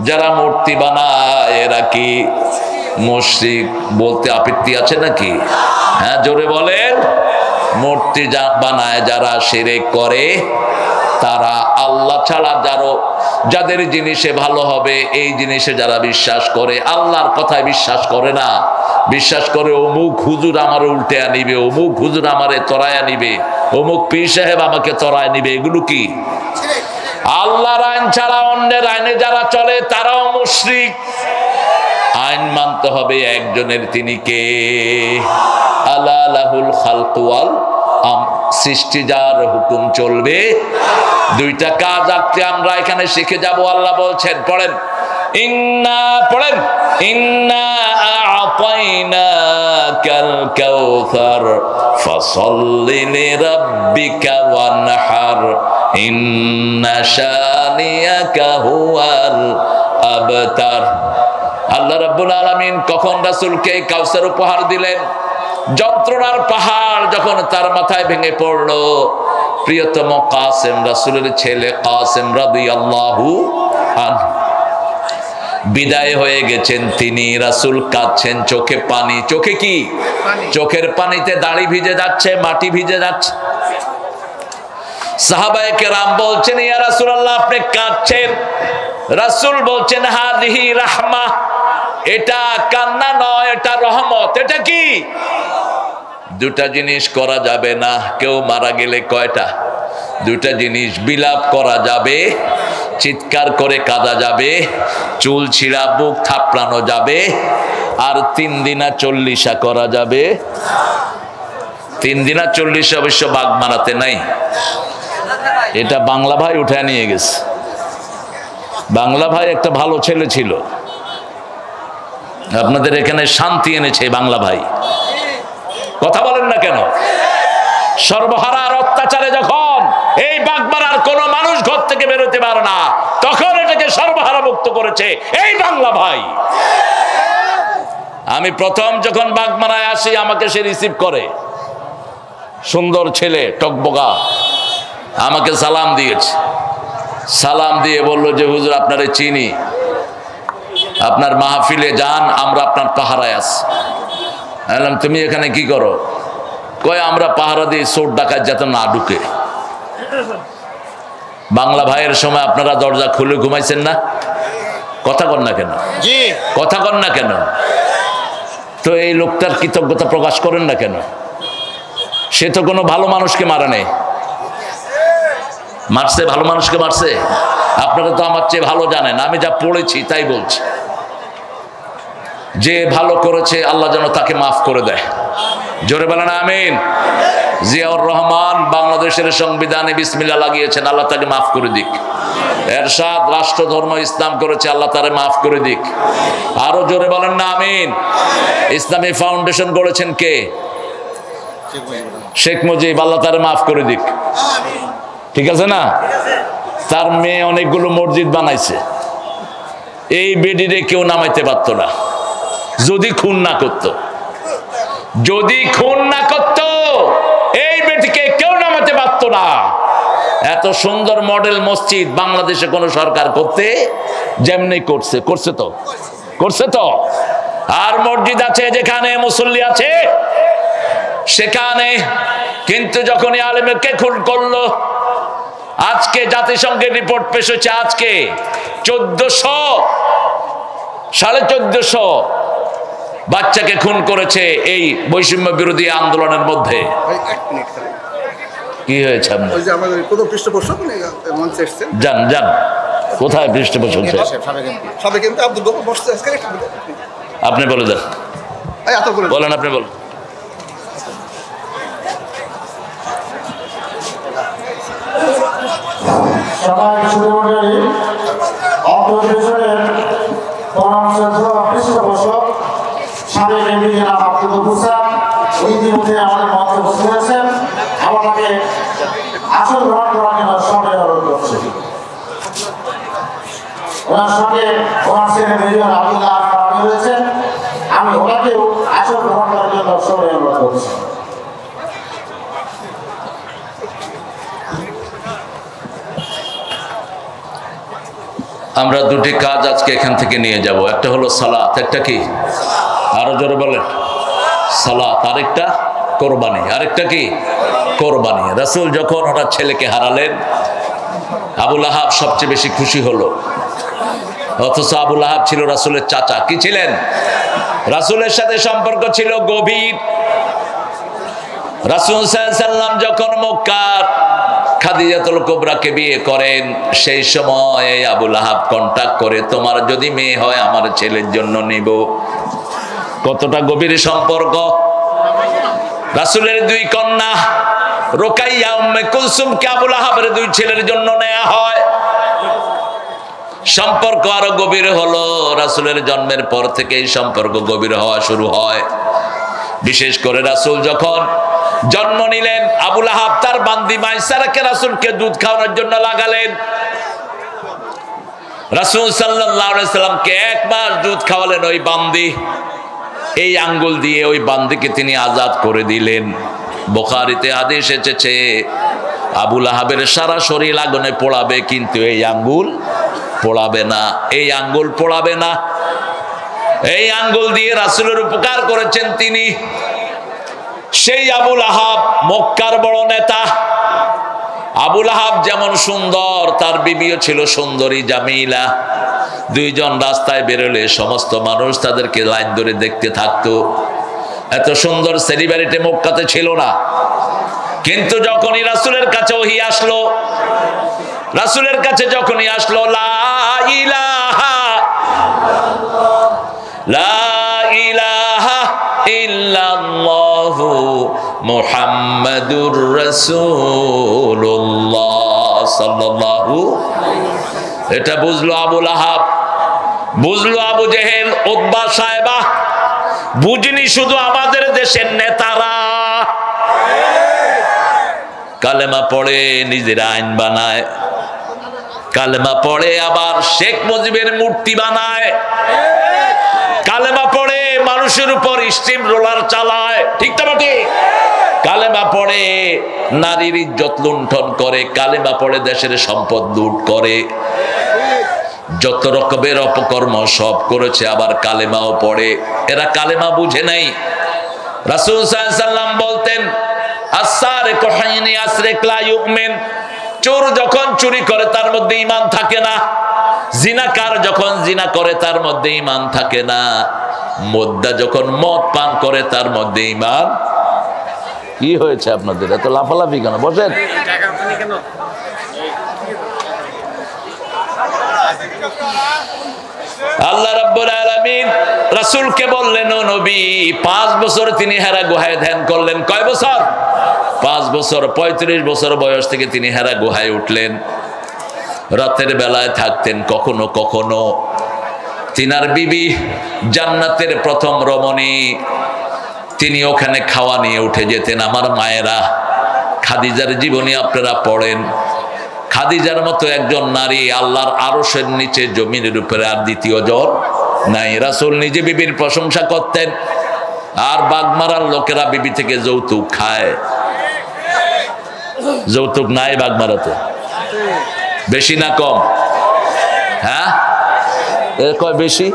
যারা মূর্তি বানায় এরা কি মুশরিক বলতে আপত্তি আছে নাকি? হ্যাঁ, জোরে বলেন। মূর্তি বানায় যারা শিরক করে তারা আল্লাহ ছাড়া যাদের জিনিসে ভালো হবে এই জিনিসে যারা বিশ্বাস করে, আল্লাহর কথায় বিশ্বাস করে না, বিশ্বাস করে অমুক হুজুর আমার উল্টে আনিবে, অমুক হুজুর আমারে তরায় আনিবে, অমুক পীর সাহেব আমাকে তরায় নিবে, এগুলো কি? আল্লাহর আইন ছাড়া অন্যের আইনে যারা চলে তারাও মুশরিক। আইন মানতে হবে একজনের, তিনি কে? আলা লাহুল খালকু ওয়াল সৃষ্টি, যার হুকুম চলবে। দুইটা কাজ আজকে আমরা এখানে শিখে যাব। আল্লাহ বলছেন, পড়েন ইন্না আ'তাইনাকাল কাউসার ফাসাল্লি লিরাব্বিকা ওয়ানহার ইন্না শানিয়াকা হুয়াল আবতার। আল্লাহ রাব্বুল আলামিন কখন রাসূলকে কাউসার উপহার দিলেন? যন্ত্রণার পাহাড় যখন তার মাথায় ভেঙে পড়লো, প্রিয়তম কাসেম রাসূলের ছেলে কাসেম রাদিয়াল্লাহু আনহু বিদায় হয়ে গেছেন। তিনি রাসূল কাঁদছেন, চোখে পানি। চোখে কি? চোখের পানিতে দাড়ি ভিজে যাচ্ছে, মাটি ভিজে যাচ্ছে। সাহাবায়ে কেরাম বলছেন, ইয়া রাসূলুল্লাহ আপনি কাঁদছেন। রাসূল বলছেন, হাদিহি রাহমাহ, এটা কান্না নয়, এটা রহমত। এটা কি? দুটা জিনিস করা যাবে না। কেউ মারা গেলে কয়টা? দুটা জিনিস। বিলাপ করা যাবে, চিৎকার করে কাঁদা যাবে, চুল ছিঁড়া বুক থাপড়ানো যাবে, আর 3 দিনা 40 করা যাবে। 3 দিনা 40 অবশ্য বাঘ মারাতে নাই, এটা বাংলা ভাই উঠে নিয়ে গেছে। বাংলা ভাই একটা ভালো ছেলে ছিল, আপনাদের এখানে শান্তি এনেছে বাংলা ভাই। কথা বলেন না কেন? সর্বহারার অত্যাচারে যখন এই বাগমারার কোন মানুষ ঘর থেকে বেরোতে পারে না, তখন এটাকে সর্বহারা মুক্ত করেছে এই বাংলা ভাই। আমি প্রথম যখন বাগমারায় আসি আমাকে সে রিসিভ করে, সুন্দর ছেলে, টকবগা, আমাকে সালাম দিয়েছে। সালাম দিয়ে বলল যে হুজুর আপনারে চিনি, আপনার মাহফিলে যান, আমরা আপনার পাহারায় আছি। বললাম তুমি এখানে কি করো? কয় আমরা পাহারা দিই চোর ডাকাত যাতে না ঢুকে। বাংলা ভাইয়ের সময় আপনারা দরজা খুলে ঘুমাইছেন না? কথা কন না কেন? কথা কন না কেন? তো এই লোকটার কৃতজ্ঞতা প্রকাশ করেন না কেন? সে তো কোনো ভালো মানুষকে মারে নেই। মারছে? ভালো মানুষকে মারছে? আপনারা তো আমার চেয়ে ভালো জানেন, আমি যা পড়েছি তাই বলছি। যে ভালো করেছে আল্লাহ যেন তাকে মাফ করে দেয়। জোরে বলেন আমিন। জিয়াউর রহমান বাংলাদেশের সংবিধানে বিসমিল্লাহ লাগিয়েছেন, আল্লাহ তাকে মাফ করে দিক। এরশাদ রাষ্ট্র ধর্ম ইসলাম করেছে, আল্লাহ তারে মাফ করে দিক। আরো জোরে বলেন না আমিন। ইসলামী ফাউন্ডেশন গড়েছেন কে? শেখ মুজিব, আল্লাহ তারে মাফ করে দিক। ঠিক আছে না? তার মেয়ে অনেকগুলো মসজিদ বানাইছে। এই বেডিরে কেউ নামাইতে পারতো না যদি খুন না করত। যদি খুন না করত এই বেটিকে কেউ নামাতে পারত না। এত সুন্দর মডেল মসজিদ বাংলাদেশে কোন সরকার করতে যেমনি করছে তো। আর মসজিদ আছে যেখানে মুসল্লি আছে সেখানে, কিন্তু যখনই আলেমকে খুন করলো, আজকে জাতিসংঘের রিপোর্ট পেশ হচ্ছে, আজকে 1400 বাচ্চাকে খুন করেছে এই বৈষম্য বিরোধী আন্দোলনের মধ্যে। কি হয়েছে? যান কোথায় পৃষ্ঠপোষক? আপনি বলে দেন, বলেন, আপনি বলেন। সবাই সুন্দরী অপরিসরের পৃষ্ঠপোষক সাবেক এমপি জনাব আব্দুল হোসেন ইতিমধ্যে আমাদের মঞ্চে বসে আছেন। আমাকে আসল গ্রহণ করার জন্য সবাই অনুরোধ করছি। ওনার সঙ্গে ওনার ছেলে মেজর আব্দুল্লাহ রয়েছেন, আমি ওনাকেও আসল গ্রহণ করার জন্য সবাই অনুরোধ করছি। আমরা দুটি কাজ আজকে এখান থেকে নিয়ে যাব। একটা হলো সালাত, একটা কি আরো জোরে বলেন, সালাত, আরেকটা কোরবানি, আরেকটা কি কোরবানি। রাসূল যখন ওনার ছেলেকে হারালেন, আবু লাহাব সবচেয়ে বেশি খুশি হলো, অথচ আবু লাহাব ছিল রাসূলের চাচা। কি ছিলেন? রাসূলের সাথে সম্পর্ক ছিল গভীর। রাসূল সাল্লাল্লাহু আলাইহি ওয়াসাল্লাম যখন মক্কার খাদিজাতুল কুবরাকে বিয়ে করেন, সেই সময় আবু লাহাব কন্টাক্ট করে, তোমার যদি মেয়ে হয় আমার ছেলের জন্য নিব। কতটা গভীর সম্পর্ক। রাসূলের দুই কন্যা রুকাইয়া উম্মে কুলসুমকে আবু লাহাবের দুই ছেলের জন্য নেওয়া হয়। সম্পর্ক আরো গভীর হলো। রাসূলের জন্মের পর থেকে এই সম্পর্ক গভীর হওয়া শুরু হয়। বিশেষ করে রাসূল যখন জন্ম নিলেন, আবু লাহাব তার বান্দি মাইসারাকে রাসূলকে দুধ খাওয়ানোর জন্য লাগালেন। রাসূল সাল্লাল্লাহু আলাইহি সাল্লামকে এক মাস দুধ খাওয়ালেন ওই বান্দি। এই আঙ্গুল দিয়ে ওই বান্দিকে তিনি আজাদ করে দিলেন। বুখারীতে হাদিস এসেছে, আবু লাহাবের সারা শরীর আগুনে পোড়াবে, কিন্তু এই আঙ্গুল পোড়াবে না, এই আঙ্গুল পোড়াবে না। এই আঙ্গুল দিয়ে রাসূলের উপকার করেছেন তিনি। সেই আবু লাহাব মক্কার বড় নেতা। আবু লাহাব যেমন সুন্দর, তার বিবিও ছিল সুন্দরী জামিলা। দুইজন রাস্তায় বেরোলে সমস্ত মানুষ তাদেরকে লাইন ধরে দেখতে থাকতো। এত সুন্দর সেলিব্রিটি মক্কাতে ছিল না। কিন্তু যখনই রাসূলের কাছে ওহী আসলো, রাসূলের কাছে যখনই আসলো, লা ইলাহা ইল্লাল্লাহু মুহাম্মাদুর রাসূলুল্লাহ সাল্লাল্লাহু। এটা বুঝলো আবু লাহাব, বুঝলো আবু জেহেল, উতবা, সায়বা। বুঝিনি শুধু আমাদের দেশের নেতারা কালেমা পড়ে নিজের আইন বানায়, কালেমা পড়ে আবার শেখ মুজিবের মূর্তি বানায়, কালেমা পড়ে মানুষের উপর স্টিম রোলার চালায়। ঠিক তো বটে? কালেমা পড়ে নারীর ইজ্জত লুণ্ঠন করে, কালেমা পড়ে দেশের সম্পদ লুট করে, যত রকমের অপকর্ম সব করেছে। আবার কালেমাও পড়ে। এরা কালেমা বুঝে নাই। রাসূল সাল্লাল্লাহু আলাইহি ওয়াসাল্লাম বলতেন, আস-সারিকু হাইনি আসরিক লা ইউমিন। চোর যখন চুরি করে তার মধ্যে ঈমান থাকে না। জিনাকার যখন জিনা করে তার মধ্যে ঈমান থাকে না। মুদ্দা যখন মদ পান করে তার মধ্যে ঈমান। কি হয়েছে আপনাদের এত লাফালাফি কেন? বসেন। আল্লাহ রাব্বুল আলামিন রাসূলকে বললেন, ও নবী, 5 বছর তিনি হেরা গুহায় ধ্যান করলেন। কয় বছর? 5 বছর। 35 বছর বয়স থেকে তিনি হেরা গুহায় উঠলেন। রাতের বেলায় থাকতেন। কখনো কখনো তিনার বিবি জান্নাতের প্রথম রমণী, তিনি ওখানে খাওয়া নিয়ে উঠে যেতেন। আমার মায়েরা, খাদিজার জীবনী আপনারা পড়েন। খাদিজার মতো একজন নারী আল্লাহর আরশের নিচে জমিনের উপরে আর দ্বিতীয় জন নাই। রাসূল নিজে বিবির প্রশংসা করতেন। আর বাগমারার লোকেরা বিবি থেকে যৌতুক খায়। যৌতুক নাই বাগমারাতে? বেশি না কম? হ্যাঁ, কয় বেশি?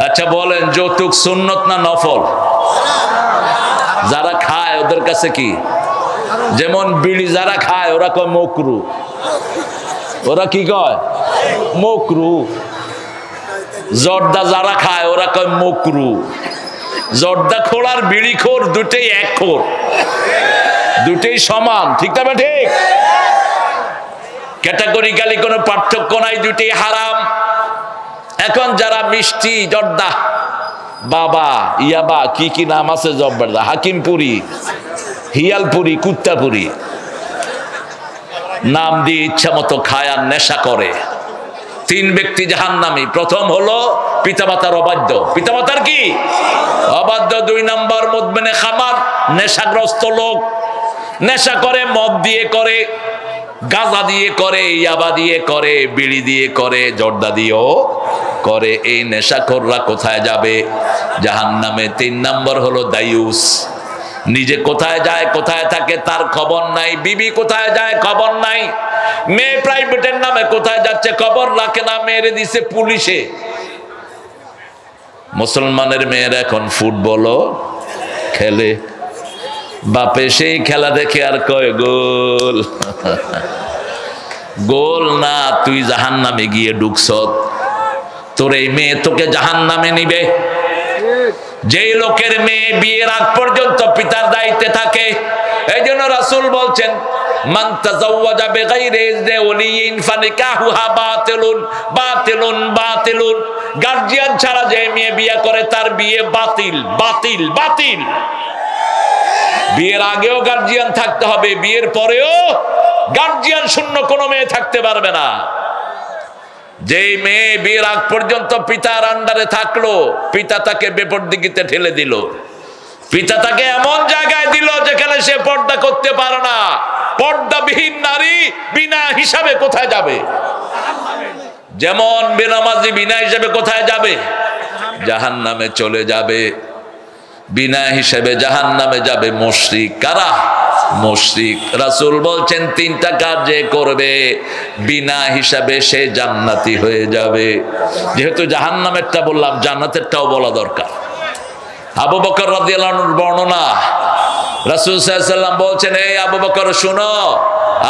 আচ্ছা বলেন, যৌতুক সুন্নত না নফল? যারা খায় ওদের কাছে কি? যেমন বিড়ি যারা খায় ওরা কয় মকরু। ওরা কি কয়? মকরু। জর্দা যারা খায় ওরা কয় মকরু। জর্দা খোর আর বিড়ি খোর দুটেই এক খোর, দুটেই সমান। ঠিক না? ঠিক। ক্যাটাগরিক্যালি কোনো পার্থক্য নাই, দুটেই হারাম। এখন যারা মিষ্টি জর্দা, বাবা ইয়াবা কি কি নাম আছে, জব্বরদা, হাকিমপুরি, হিয়ালপুরি, কুত্তাপুরি, নাম দিয়ে ইচ্ছা মতো খায় আর নেশা করে। 3 ব্যক্তি জাহান্নামী। প্রথম হলো পিতামাতার অবাধ্য। পিতামাতার কি? অবাধ্য। 2 নম্বর মুদমিনে খামার, নেশাগ্রস্ত লোক। নেশা করে, মদ দিয়ে করে, গাঁজা দিয়ে করে, ইয়াবা দিয়ে করে, বিড়ি দিয়ে করে, জর্দা দিয়েও করে। এই নেশাখোররা কোথায় যাবে? জাহান্নামে। 3 নম্বর হলো দায়ুস। নিজে কোথায় যায় কোথায় থাকে তার খবর নাই, বিবি কোথায় যায় খবর নাই, মেয়ে প্রাইভেটের নামে কোথায় যাচ্ছে, খবর রাখে না, মেরে দিছে পুলিশে। মুসলমানের মেয়েরা এখন ফুটবলও খেলে, বাপে সেই খেলা দেখে আর কয় গোল। গোল না, তুই জাহান্নামে গিয়ে ঢুকছ, তোর এই মেয়ে তোকে জাহান্নামে নিবে। যেই লোকের মেয়ে বিয়ের আগ পর্যন্ত পিতার দায়িত্বে থাকে, এই জন্য রাসূল বলছেন মান তাযাওয়াজা বিগাইরি ইযনি ওয়ালিয়িন ফানিকাহুহা বাতিলুন বাতিলুন বাতিলুন। গার্জিয়ান ছাড়া যে মেয়ে বিয়ে করে তার বিয়ে বাতিল বাতিল বাতিল। বিয়ের আগেও গার্জিয়ান থাকতে হবে, বিয়ের পরেও গার্জিয়ান শূন্য কোনো মেয়ে থাকতে পারবে না। যেই মেয়ে বিয়ের আগ পর্যন্ত পিতার আন্ডারে থাকলো, পিতা তাকে বেপরদিগিতে ঠেলে দিল, পিতা তাকে এমন জায়গায় দিল যেখানে সে পর্দা করতে পারে না। পর্দাবিহীন নারী বিনা হিসাবে কোথায় যাবে? যেমন বেনামাজি বিনা হিসাবে কোথায় যাবে? জাহান্নামে চলে যাবে। বিনা হিসাবে জাহান্নামে যাবে মুশরিক। কারা? মুশরিক। রাসূল বলছেন তিনটা কাজ যে করবে বিনা হিসাবে সে জান্নাতি হয়ে যাবে। যেহেতু জাহান্নামেরটা বললাম, জান্নাতেরটাও বলা দরকার। আবু বকর রাদিয়াল্লাহু আনহুর বর্ণনা, রাসূল সাল্লাল্লাহু আলাইহি ওয়াসাল্লাম বলছেন, এই আবু বকর শোনো,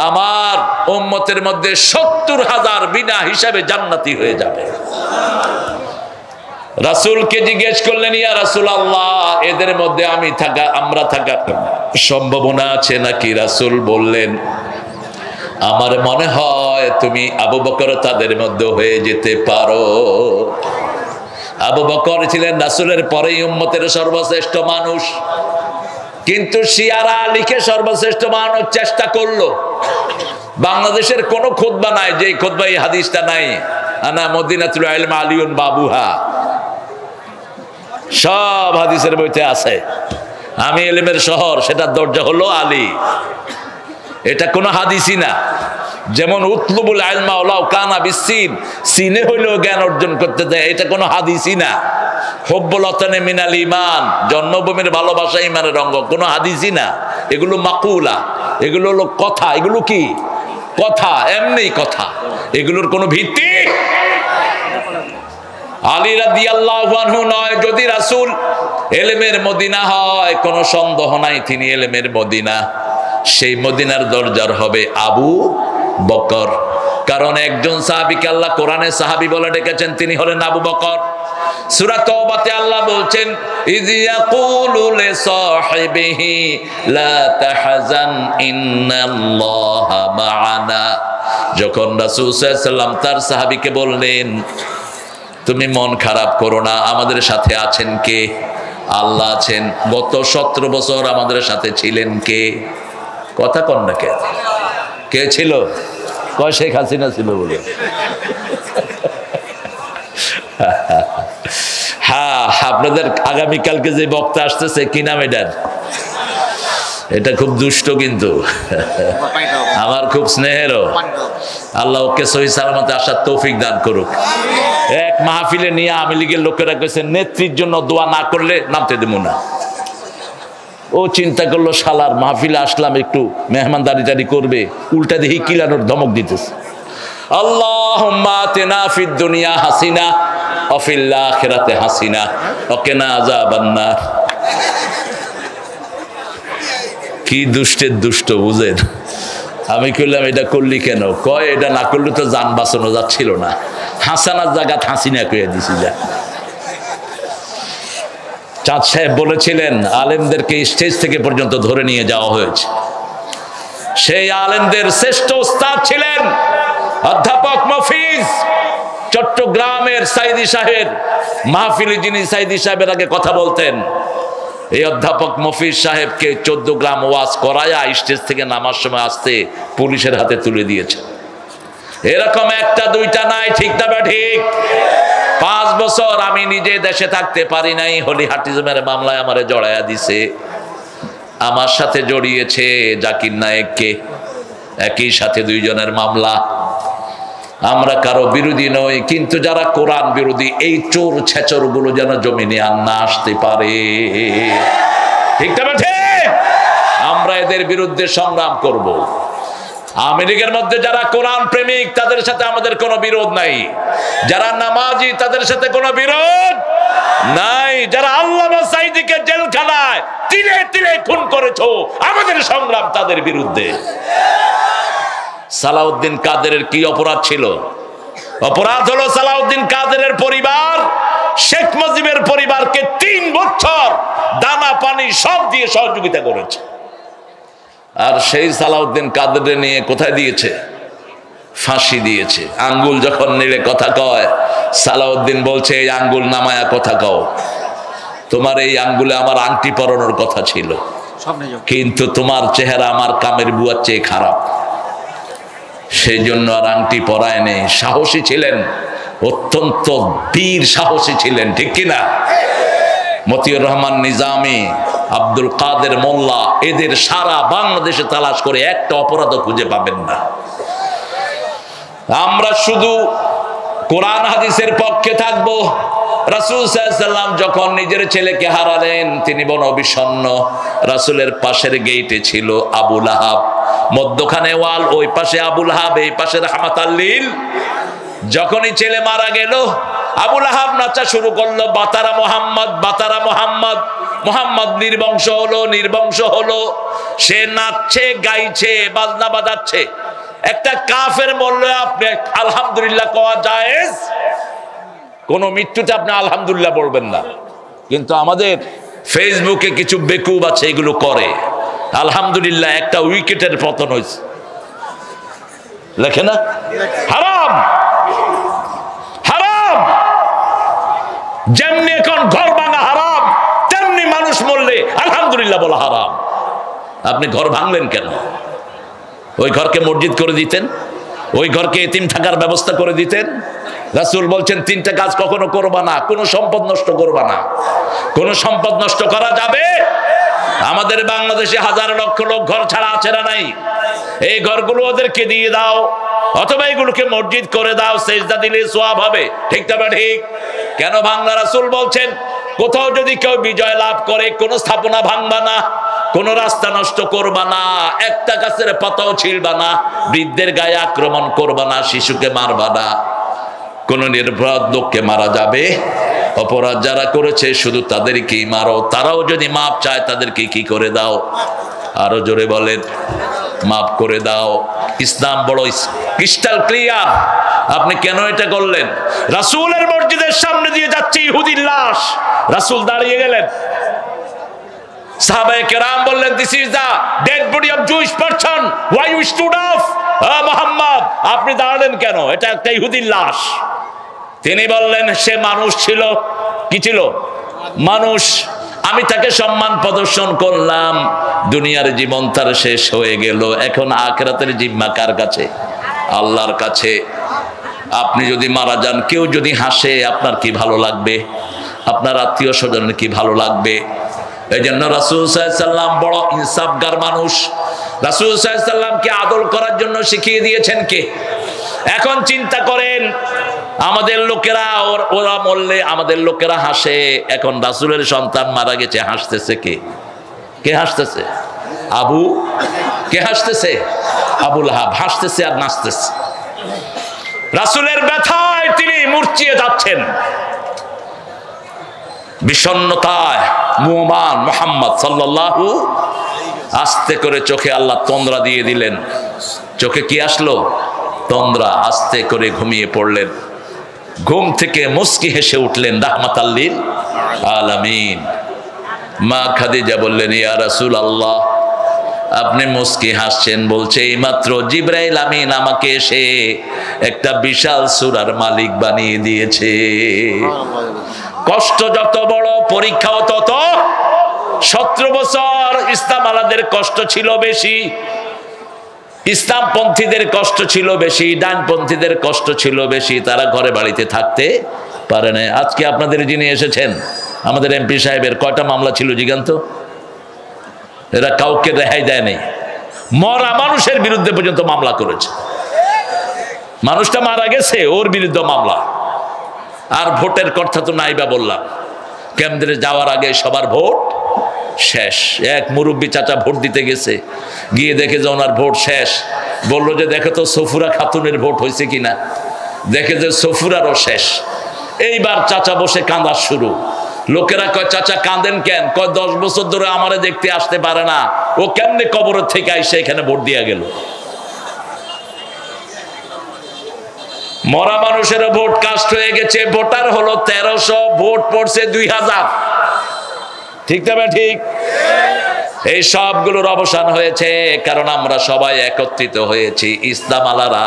আমার উম্মতের মধ্যে ৭০,০০০ বিনা হিসাবে জান্নাতি হয়ে যাবে। রাসূলকে জিজ্ঞেস করলেন, ইয়া রাসূলুল্লাহ, এদের মধ্যে আমরা থাকার সম্ভাবনা আছে নাকি? রাসূল বললেন, আমার মনে হয় তুমি আবু বকর তাদের মধ্যে হয়ে যেতে পারো। আবু বকর ছিলেন রাসূলের পরেই উম্মতের সর্বশ্রেষ্ঠ মানুষ, কিন্তু শিয়ারা আলীকে সর্বশ্রেষ্ঠ বানানোর চেষ্টা করলো। বাংলাদেশের কোন খুতবা নাই যে খুতবা এই হাদিসটা নাই, আনা মদিনাতুল ইলম আলিউন বাবুহা, সব হাদিসের বইতে আছে। আমি ইলমের শহর, সেটার দরজা হলো আলী। এটা কোনো হাদিসই না। যেমন উতলুবুল ইলমা ওয়ালাউ কানা বিসসিন, সিনে হইলেও জ্ঞান অর্জন করতে দেয়, এটা কোনো হাদিসই না। হুব্বুল ওয়াতানি মিনাল ঈমান, জন্মভূমির ভালোবাসা ঈমানের অঙ্গ, কোনো হাদিসই না। এগুলো মাকুলা, এগুলো হলো কথা। এগুলো কি কথা? এমনি কথা, এগুলোর কোনো ভিত্তি। আলী রাদিয়াল্লাহু আনহু নয়, যদি রাসূল ইলমের মদিনা হয় কোনো সন্দেহ নাই তিনি ইলমের মদিনা। সেই মদিনার দরজার হবে আবু বকর, কারণ একজন সাহাবীকে আল্লাহ কোরআনে সাহাবী বলে ডেকেছেন, তিনি হলেন আবু বকর। সূরা তাওবাতে আল্লাহ বলছেন, ইয ইয়াকুলু লিসাহিবিহি লা তাহজান ইন্নাল্লাহা মা'ানা। যখন রাসূল সাল্লাল্লাহু আলাইহি ওয়াসাল্লাম তার সাহাবীকে বললেন, তুমি মন খারাপ করো না, আমাদের সাথে আছেন কে? আল্লাহ আছেন। গত 17 বছর আমাদের সাথে ছিলেন কে? কথা কন না কে? কে ছিল? কয় শেখ হাসিনা ছিল বলে। হ্যাঁ, আপনাদের আগামীকালকে যে বক্তা আসতেছে, কি নাম এটার? এটা খুব দুষ্ট, কিন্তু আমার খুব স্নেহেরও। আল্লাহ ওকে সহি সালামতে আসার তৌফিক দান করুক। এক মাহফিলে নিয়ে আওয়ামী লীগের লোকেরা কইছে নেত্রীর জন্য দোয়া না করলে নামতে দেব না। ও চিন্তা করলো, শালার মাহফিলে আসলাম একটু মেহমানদারি করবে, উল্টা দেখি কিলানোর ধমক দিতেছে, আল্লাহুম্মা আতিনা ফিদ দুনিয়া হাসিনা ওয়া ফিল আখিরাতি হাসিনা ওয়া কিনা আযাবান নার। কি দুষ্টের দুষ্ট বুঝেন। আমি কইলাম, এটা করলি কেন? কয়, এটা না করলে তো জান বাঁচানো যাচ্ছিল না, হাসানার জায়গা হাসিনা কইয়া দিছি। যা চাঁদ সাহেব বলেছিলেন, আলেমদেরকে স্টেজ থেকে পর্যন্ত ধরে নিয়ে যাওয়া হয়েছে। সেই আলেমদের শ্রেষ্ঠ ওস্তাদ ছিলেন অধ্যাপক মফিজ, চট্টগ্রামের সাইদি সাহেব মাহফিলে যিনি সাইদি সাহেবের আগে কথা বলতেন। এই অধ্যাপক মফিজ সাহেবকে 14 গ্রাম ওয়াজ করায়া স্টেজ থেকে নামার সময় আসতে পুলিশের হাতে তুলে দিয়েছে। এরকম একটা দুইটা নাই, ঠিক না ঠিক? 5 বছর আমি নিজে দেশে থাকতে পারি নাই, হলি হার্টিজমের মামলায় আমারে জড়াইয়া দিছে। আমার সাথে জড়িয়েছে জাকির নায়েককে, একই সাথে 2 জনের মামলা। আমরা কারো বিরোধী নই, কিন্তু যারা কোরআন বিরোধী, এই চোর ছেচর গুলো যেন জমিনে আর না আসতে পারে, ঠিক না ঠিক? আমরা এদের বিরুদ্ধে সংগ্রাম করব। আমেরিকার মধ্যে যারা কোরআন প্রেমিক তাদের সাথে আমাদের কোনো বিরোধ নাই, যারা নামাজি তাদের সাথে কোনো বিরোধ নাই, যারা আল্লামা সাঈদীকে জেলখানায় তিলে তিলে খুন করেছো আমাদের সংগ্রাম তাদের বিরুদ্ধে। সালাউদ্দিন কাদেরের কি অপরাধ ছিল? অপরাধ হলো সালাউদ্দিন কাদেরের পরিবার শেখ মুজিবের পরিবারকে 3 বছর দানা পানি সব দিয়ে সহযোগিতা করেছে। আর সেই সালাউদ্দিন কাদের নিয়ে কোথায় দিয়েছে? ফাঁসি দিয়েছে। আঙ্গুল যখন নিলে কথা কয়, সালাউদ্দিন বলছে এই আঙ্গুল নামায়া কথা কও, তোমার এই আঙ্গুলে আমার আংটি পরানোর কথা ছিল, কিন্তু তোমার চেহারা আমার কামের বুয়ার চেয়ে খারাপ, সেই জন্য আর আংটি পরায় নেই। সাহসী ছিলেন, অত্যন্ত বীর সাহসী ছিলেন, ঠিক কিনা? মতিউর রহমান নিজামী, আব্দুল কাদের মোল্লা, এদের সারা বাংলাদেশে তালাশ করে একটা অপরাধ খুঁজে পাবেন না। আমরা শুধু কোরআন হাদিসের পক্ষে থাকবো। রাসূল সাল্লাল্লাহু আলাইহি ওয়াসাল্লাম যখন নিজের ছেলেকে হারালেন তিনি বড় বিষণ্ণ। রাসূলের পাশের গেইটে ছিল আবু লাহাব, মধ্যখানে ওয়াল, ওই পাশে আবু লাহাব, এই পাশে রাহমাতাল লিল। যখনই ছেলে মারা গেল আবু লাহাব নাচা শুরু করলো, বাতারা মোহাম্মদ, বাতারা মোহাম্মদ। মোহাম্মদ নির্বংশ হলো, নির্বংশ হলো। সে নাচছে, গাইছে, বাজনা বাজাচ্ছে। একটা কাফের বলল আপনি আলহামদুলিল্লাহ কোয়া জায়েজ, কোন মৃত্যুতে আপনি আলহামদুলিল্লাহ বলবেন না। কিন্তু আমাদের ফেসবুকে কিছু বেকুব আছে এগুলো করে। আলহামদুলিল্লাহ একটা উইকেটের পতন হয়েছে, লেখে না? হারাম, হারাম। যেমনি এখন ঘর ভাঙা হারাম, তেমনি মানুষ মরলে আলহামদুলিল্লাহ বলা হারাম। আপনি ঘর ভাঙলেন কেন? ওই ঘরকে মসজিদ করে দিতেন, ওই ঘরকে এতিম থাকার ব্যবস্থা করে দিতেন। রাসূল বলছেন 3টা কাজ কখনো করবা না, কোনো সম্পদ নষ্ট করবা না। কোন সম্পদ নষ্ট করা যাবে? আমাদের বাংলাদেশে হাজার লক্ষ লোক ঘর ছাড়া আছে না নাই? এই ঘরগুলো ওদেরকে দিয়ে দাও, অথবা এগুলোকে মসজিদ করে দাও, সেজদা দিলে সওয়াব হবে, ঠিক না? ঠিক। কেন ভাঙলা? রাসূল বলছেন কোথাও যদি কেউ বিজয় লাভ করে কোনো স্থাপনা ভাঙবা না, কোন রাস্তা নষ্ট করবা না, একটা গাছের পাতাও ছিঁড়বা না, বৃদ্ধের গায়ে আক্রমণ করবা না, শিশুকে মারবা না, কোন নিরপরাধ লোককে মারা যাবে। অপরাধ যারা করেছে শুধু তাদেরকেই মারো, তারাও যদি মাপ চায় তাদেরকে কি করে দাও। আরো জোরে বলেন, মাফ করে দাও। ইসলাম বড় ক্রিস্টাল ক্লিয়ার। আপনি কেন এটা করলেন? রাসূলের মসজিদের সামনে দিয়ে যাচ্ছে ইহুদির লাশ, রাসূল দাঁড়িয়ে গেলেন। সাহাবায়ে কেরাম বললেন this is the dead body of Jewish person, why you stood up? Muhammad আপনি দাঁড়ালেন কেন? এটা একটা ইহুদির লাশ। তিনি বললেন সে মানুষ ছিল। কি ছিল? মানুষ। আমি তাকে সম্মান প্রদর্শন করলাম, দুনিয়ার জীবন তার শেষ হয়ে গেল, এখন আখিরাতের জিম্মা কার কাছে? আল্লাহর কাছে। আপনি যদি মারা যান, কেউ যদি হাসে আপনার কি ভালো লাগবে? আপনার আত্মীয় স্বজনের কি ভালো লাগবে? এই জন্য রাসূল সাল্লাল্লাহু আলাইহি ওয়াসাল্লাম বড় ইনসাফগার মানুষ। রাসূল সাল্লাল্লাহু আলাইহি ওয়াসাল্লামকে আদর করার জন্য শিখিয়ে দিয়েছেন কে? এখন চিন্তা করেন, আমাদের লোকেরা ওরা মরলে আমাদের লোকেরা হাসে, এখন রাসূলের সন্তান মারা গেছে, হাসতেছে কে? কে হাসতেছে? কে হাসতেছে? আবু লাহাব হাসতেছে আর নাচতেছে। রাসূলের ব্যথায় তিনি মূর্ছিয়ে যাচ্ছেন, বিষণ্ণতায় মুহমান মুহাম্মদ সাল্লাল্লাহু। আস্তে করে চোখে আল্লাহ তন্দ্রা দিয়ে দিলেন। চোখে কি আসলো? তন্দ্রা। আস্তে করে ঘুমিয়ে পড়লেন। ঘুম থেকে মুস্কি হেসে উঠলেন রাহমাতাল লিল আলামিন। মা খাদিজা বললেন ইয়া রাসূলুল্লাহ, আপনি মুস্কি হাসছেন, বলছে এইমাত্র জিবরাইল আমিন আমাকে এসে একটা বিশাল সূরার মালিক বানিয়ে দিয়েছে। কষ্ট যত বড়, পরীক্ষাও তত। 17 বছর ইসলাম আলাদের কষ্ট ছিল বেশি, ইসলামপন্থীদের কষ্ট ছিল বেশি, ডানপন্থীদের কষ্ট ছিল বেশি। তারা ঘরে বাড়িতে থাকতে পারে না। আজকে আপনাদের যিনি এসেছেন, আমাদের এমপি সাহেবের কয়টা মামলা ছিল জিজ্ঞান্ত? এরা কাউকে রেহাই দেয় নাই। মরা মানুষের বিরুদ্ধে পর্যন্ত মামলা করেছে। মানুষটা মারা গেছে, ওর বিরুদ্ধে মামলা। আর ভোটের কথা তো নাইবা বললাম, কেন্দ্রে যাওয়ার আগে সবার ভোট শেষ। এক মুরব্বী চাচা ভোট দিতে গেছে, গিয়ে দেখে যে ওনার ভোট শেষ। বললো যে দেখো তো সফুরা খাতুনের ভোট হয়েছে কিনা, দেখে যে সফুরারও শেষ। এইবার চাচা বসে কাঁদা শুরু। লোকেরা কয় চাচা কাঁদেন কেন? কয় 10 বছর ধরে আমারে দেখতে আসতে পারে না, ও কেমনে কবরের থেকে আইসে এখানে ভোট দিয়া গেল। মরা মানুষের ভোট কাস্ট হয়ে গেছে, ভোটার হলো 1300, ভোট পড়ছে 2000। ঠিক তবে ঠিক। এই সবগুলোর অবসান হয়েছে কারণ আমরা সবাই একত্রিত হয়েছি। ইসলাম আলারা,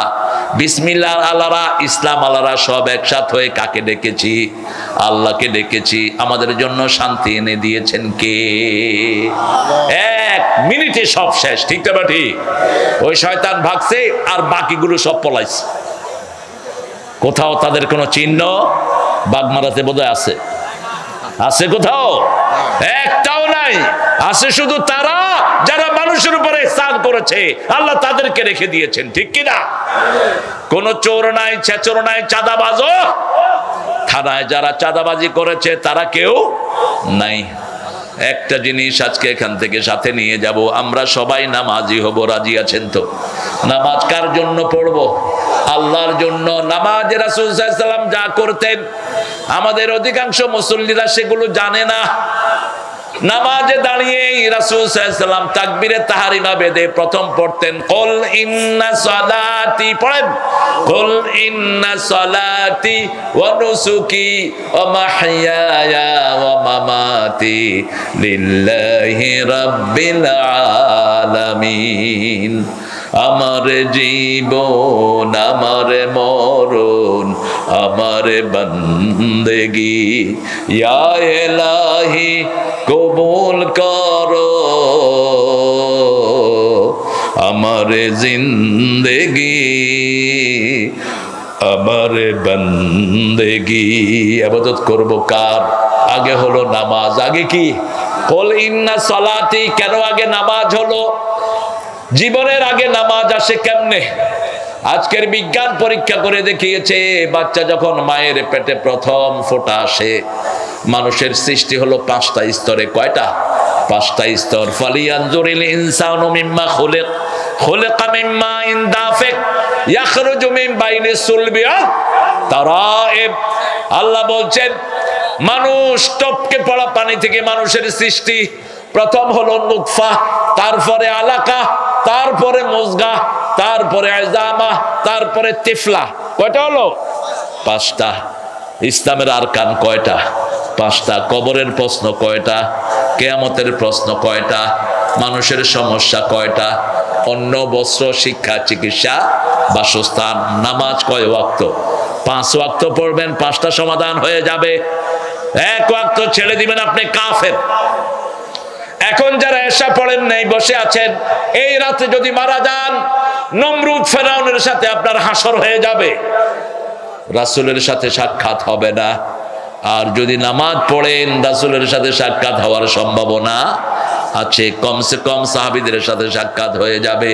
বিসমিল্লাহ আলারা, ইসলাম আলারা সব একসাথ হয়ে কাকে ডেকেছি? আল্লাহকে ডেকেছি। আমাদের জন্য শান্তি এনে দিয়েছেন কে? 1 মিনিটে সব শেষ। ঠিক তবে ঠিক। ওই শয়তান ভাগছে আর বাকিগুলো সব পলাইছে। কোথাও তাদের কোনো চিহ্ন বাগমারাতে বোধহয় আছে? আছে কোথাও? একটাও নাই। আছে শুধু তারা যারা মানুষের উপরে ইহসান করেছে, আল্লাহ তাদেরকে রেখে দিয়েছেন। ঠিক কিনা? কোন চোর নাই, ছেচর নাই, চাঁদাবাজও থানায় যারা চাঁদাবাজি করেছে তারা কেউ নাই। একটা জিনিস আজকে এখান থেকে সাথে নিয়ে যাব, আমরা সবাই নামাজি হব। রাজি আছেন তো? নামাজ কার জন্য পড়বো? আল্লাহর জন্য। নামাজ রাসূল সাল্লাল্লাহু আলাইহি ওয়াসাল্লাম যা করতেন আমাদের অধিকাংশ মুসল্লিরা সেগুলো জানে না। নামাজে দাঁড়িয়ে রাসূল সাল্লাল্লাহু আলাইহি ওয়াসাল্লাম তাকবীরে তাহরিমা বেদে প্রথম পড়তেন কুল ইন্না সালাতি, পড়েন কুল ইন্না সালাতি ওয়া নুসুকি ওয়া মাহইয়ায়া ওয়া মামাতি লিল্লাহি রাব্বিল আলামিন। আমার জীবন, আমার মরণ, আমার বন্দেগি ইয়া ইলাহি কবুল করো, আমার জিন্দেগি, আমার বন্দেগি। ইবাদত করব কার? আগে হলো নামাজ। আগে কি? কুল ইন্না সালাতি। কেন আগে নামাজ হলো? জীবনের আগে নামাজ আসে কেমনে? আজকের বিজ্ঞান পরীক্ষা করে দেখিয়েছে, বাচ্চা যখন মায়ের পেটে প্রথম ফোঁটা আসে, মানুষের সৃষ্টি হলো 5টা স্তরে। কয়টা? 5টা স্তর। ফালিয়ানজুরিল ইনসানু মিম্মা খুলিক, খুলিকা মিম্মা ইন দাফিক ইয়াখরুজু মিন বাইনি সুলবি তারাইব। আল্লাহ বলছেন মানুষ টপকে পড়া পানি থেকে মানুষের সৃষ্টি। প্রথম হলো নুতফা, তারপরে আলাকা, তারপরে মুজগা, তারপরে আজামা, তারপরে তিফলা। কয়টা হলো? 5টা। ইসলামের আরকান কয়টা? 5টা। কবরের প্রশ্ন কয়টা? কিয়ামতের প্রশ্ন কয়টা? মানুষের সমস্যা কয়টা? অন্ন, বস্ত্র, শিক্ষা, চিকিৎসা, বাসস্থান। নামাজ কয় ওয়াক্ত? 5 ওয়াক্ত পড়বেন, 5টা সমাধান হয়ে যাবে। 1 ওয়াক্ত ছেড়ে দিবেন, আপনি কাফের। এখন যারা এশা পড়েন নাই, বসে আছেন, এই রাতে যদি মারা যান, নমরুদ ফেরাউনের সাথে আপনার হাসর হয়ে যাবে, রাসূলের সাথে সাক্ষাৎ হবে না। আর যদি নামাজ পড়েন, রাসূলের সাথে সাক্ষাৎ হওয়ার সম্ভাবনা আছে। কমসে কম সাহাবীদের সাথে সাক্ষাৎ হয়ে যাবে।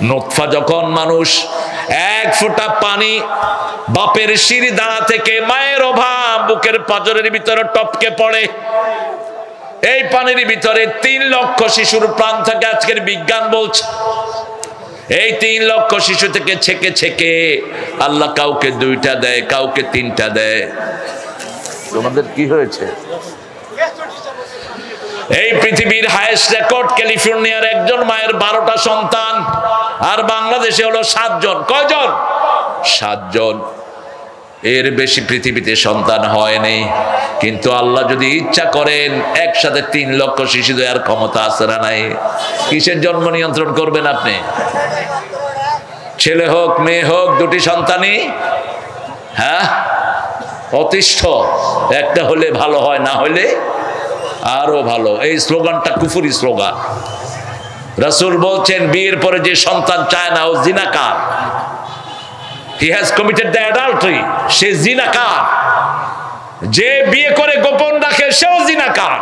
নুতফা যখন মানুষ 1 ফোঁটা পানি বাপের শিরি দাঁড়া থেকে মায়ের অভাব বুকের পাঁজরের ভিতরে টপকে পড়ে, এই পানির ভিতরে 3 লক্ষ শিশুর প্রাণ থাকে। আজকের বিজ্ঞান বলছে এই 3 লক্ষ শিশু থেকে ছেকে ছেকে আল্লাহ কাউকে 2টা দেয়, কাউকে 3টা দেয়। তোমাদের কি হয়েছে? এই পৃথিবীর হাইয়েস্ট রেকর্ড ক্যালিফোর্নিয়ার একজন মায়ের 12টা সন্তান, আর বাংলাদেশে হলো 7 জন। কয়জন? 7 জন। এর বেশি পৃথিবীতে সন্তান হয়নি। কিন্তু আল্লাহ যদি ইচ্ছা করেন একসাথে 3 লক্ষ শিশু দেওয়ার ক্ষমতা আছে না নাই? কিসের জন্ম নিয়ন্ত্রণ করবেন আপনি? ছেলে হোক মেয়ে হোক, 2টি সন্তানই হ্যাঁ অতিষ্ঠ। একটা হলে ভালো হয়, না হলে আরো ভালো। এই স্লোগানটা কুফরি স্লোগান। রাসূল বলছেন বিয়ের পরে যে সন্তান চায় না ও জিনাকার। He has committed the adultery. সে জিনাকার। যে বিয়ে করে গোপন রাখে সেও জিনাকার।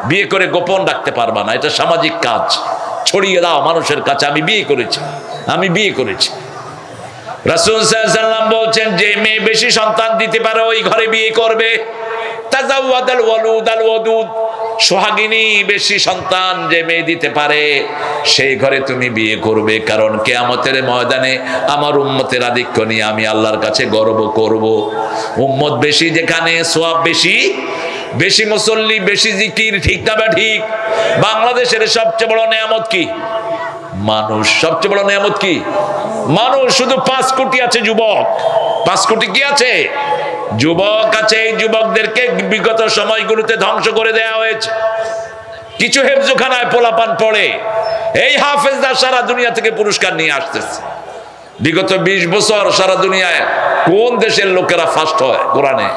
বিয়ে করে গোপন রাখতে পারবা না, এটা সামাজিক কাজ। ছড়িয়ে দাও মানুষের কাছে, আমি বিয়ে করেছি, আমি বিয়ে করেছি। রাসূল সাল্লাল্লাহু আলাইহি ওয়াসাল্লাম বলছেন যে মেয়ে বেশি সন্তান দিতে পারে ওই ঘরে বিয়ে করবে। তাজাওয়াদাল ওয়ালুদ আল ওয়াদুদ। সোহাগিনী বেশি সন্তান যে মেয়ে দিতে পারে সেই ঘরে তুমি বিয়ে করবে, কারণ কিয়ামতের ময়দানে আমার উম্মতের আধিক্য নিয়ে আমি আল্লাহর কাছে গর্ব করব। উম্মত বেশি যেখানে সওয়াব বেশি, বেশি মুসল্লি বেশি জিকির, ঠিক না বা ঠিক? বাংলাদেশের সবচেয়ে বড় নিয়ামত কি? মানুষ। সবচেয়ে বড় নিয়ামত কি? মানুষ। শুধু 5 কোটি আছে যুবক। 5 কোটি কি আছে? যুবক আছে। এই যুবকদেরকে বিগত সময়গুলোতে ধ্বংস করে দেওয়া হয়েছে। কিছু হেফজখানায় পোলাপান পড়ে, এই হাফেজরা সারা দুনিয়া থেকে পুরস্কার নিয়ে আসতেছে। বিগত 20 বছর সারা দুনিয়ায় কোন দেশের লোকেরা ফার্স্ট হয় কোরআনে?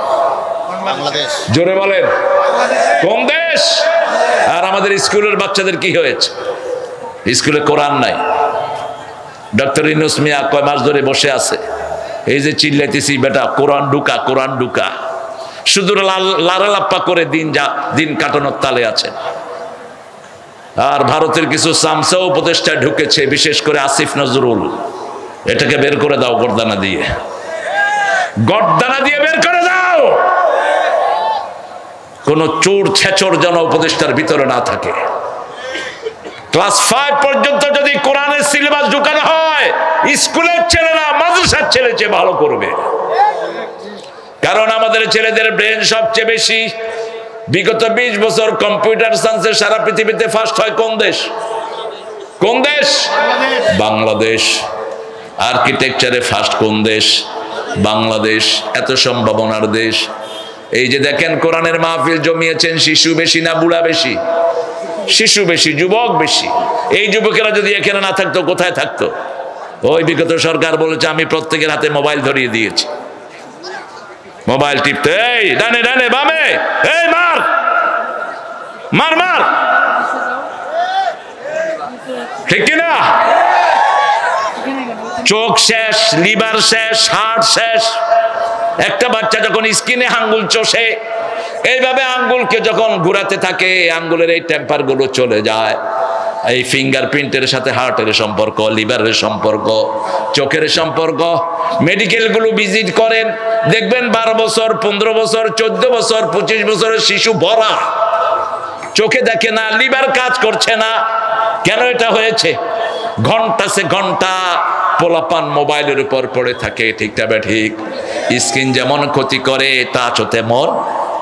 জোরে বলেন, কোন দেশ? আর আমাদের স্কুলের বাচ্চাদের কি হয়েছে? স্কুলে কোরআন নাই। ডক্টর ইউনূস মিয়া কয় মাস ধরে বসে আছে, এই যে চিল্লাইতেছি বেটা কোরআন ঢুকা, কোরআন ঢুকা, শুধু লারালাপ্পা করে দিন কাটানোর তালে আছেন। আর ভারতের কিছু সামসা উপদেষ্টা ঢুকেছে, বিশেষ করে আসিফ নজরুল। এটাকে বের করে দাও গর্দানা দিয়ে, গর্দানা দিয়ে বের করে দাও। কোন চোর ছেচর যেন উপদেষ্টার ভিতরে না থাকে। ক্লাস 5 পর্যন্ত যদি কোরআনের সিলেবাস ঢুকানো হয়, স্কুলের ছেলেরা মাদ্রাসার ছেলে চেয়ে ভালো করবে। কারণ আমাদের ছেলেদের ব্রেন সবচেয়ে বেশি। বিগত 20 বছর কম্পিউটার সায়েন্সে সারা পৃথিবীতে ফার্স্ট হয় কোন দেশ? কোন দেশ? বাংলাদেশ। আর্কিটেকচারে ফার্স্ট কোন দেশ? বাংলাদেশ। এত সম্ভাবনার দেশ। এই যে দেখেন কোরআনের মাহফিল জমিয়েছেন, শিশু বেশি না বুড়া বেশি? শিশু বেশি, যুবক বেশি। এই যুবকেরা যদি এখানে না থাকতো কোথায় থাকতো? ওই বিগত সরকার বলেছে আমি প্রত্যেকের হাতে মোবাইল ধরিয়ে দিয়েছি, মোবাইল টিপতে, এই ডানে ডানে বামে, এই মার মার মার, ঠিক কিনা? চোখ শেষ, লিভার শেষ, হার্ট শেষ। একটা বাচ্চা যখন স্কিনে আঙ্গুল চষে, এইভাবে আঙ্গুলকে যখন ঘুরাতে থাকে, আঙ্গুলের এই টেম্পার গুলো চলে যায়। এই ফিঙ্গারপ্রিন্টের সাথে হার্টের সম্পর্ক, লিভারের সম্পর্ক, চোখের সম্পর্ক। মেডিকেল গুলো ভিজিট করেন, দেখবেন 12 বছর, 15 বছর, 14 বছর, 25 বছরের শিশু ভরা, চোখে দেখে না, লিভার কাজ করছে না। কেন এটা হয়েছে? ঘন্টা সে ঘন্টা পোলাপান মোবাইলের উপর পড়ে থাকে, ঠিকটা বে ঠিক? স্কিন যেমন ক্ষতি করে, টাচ তেমন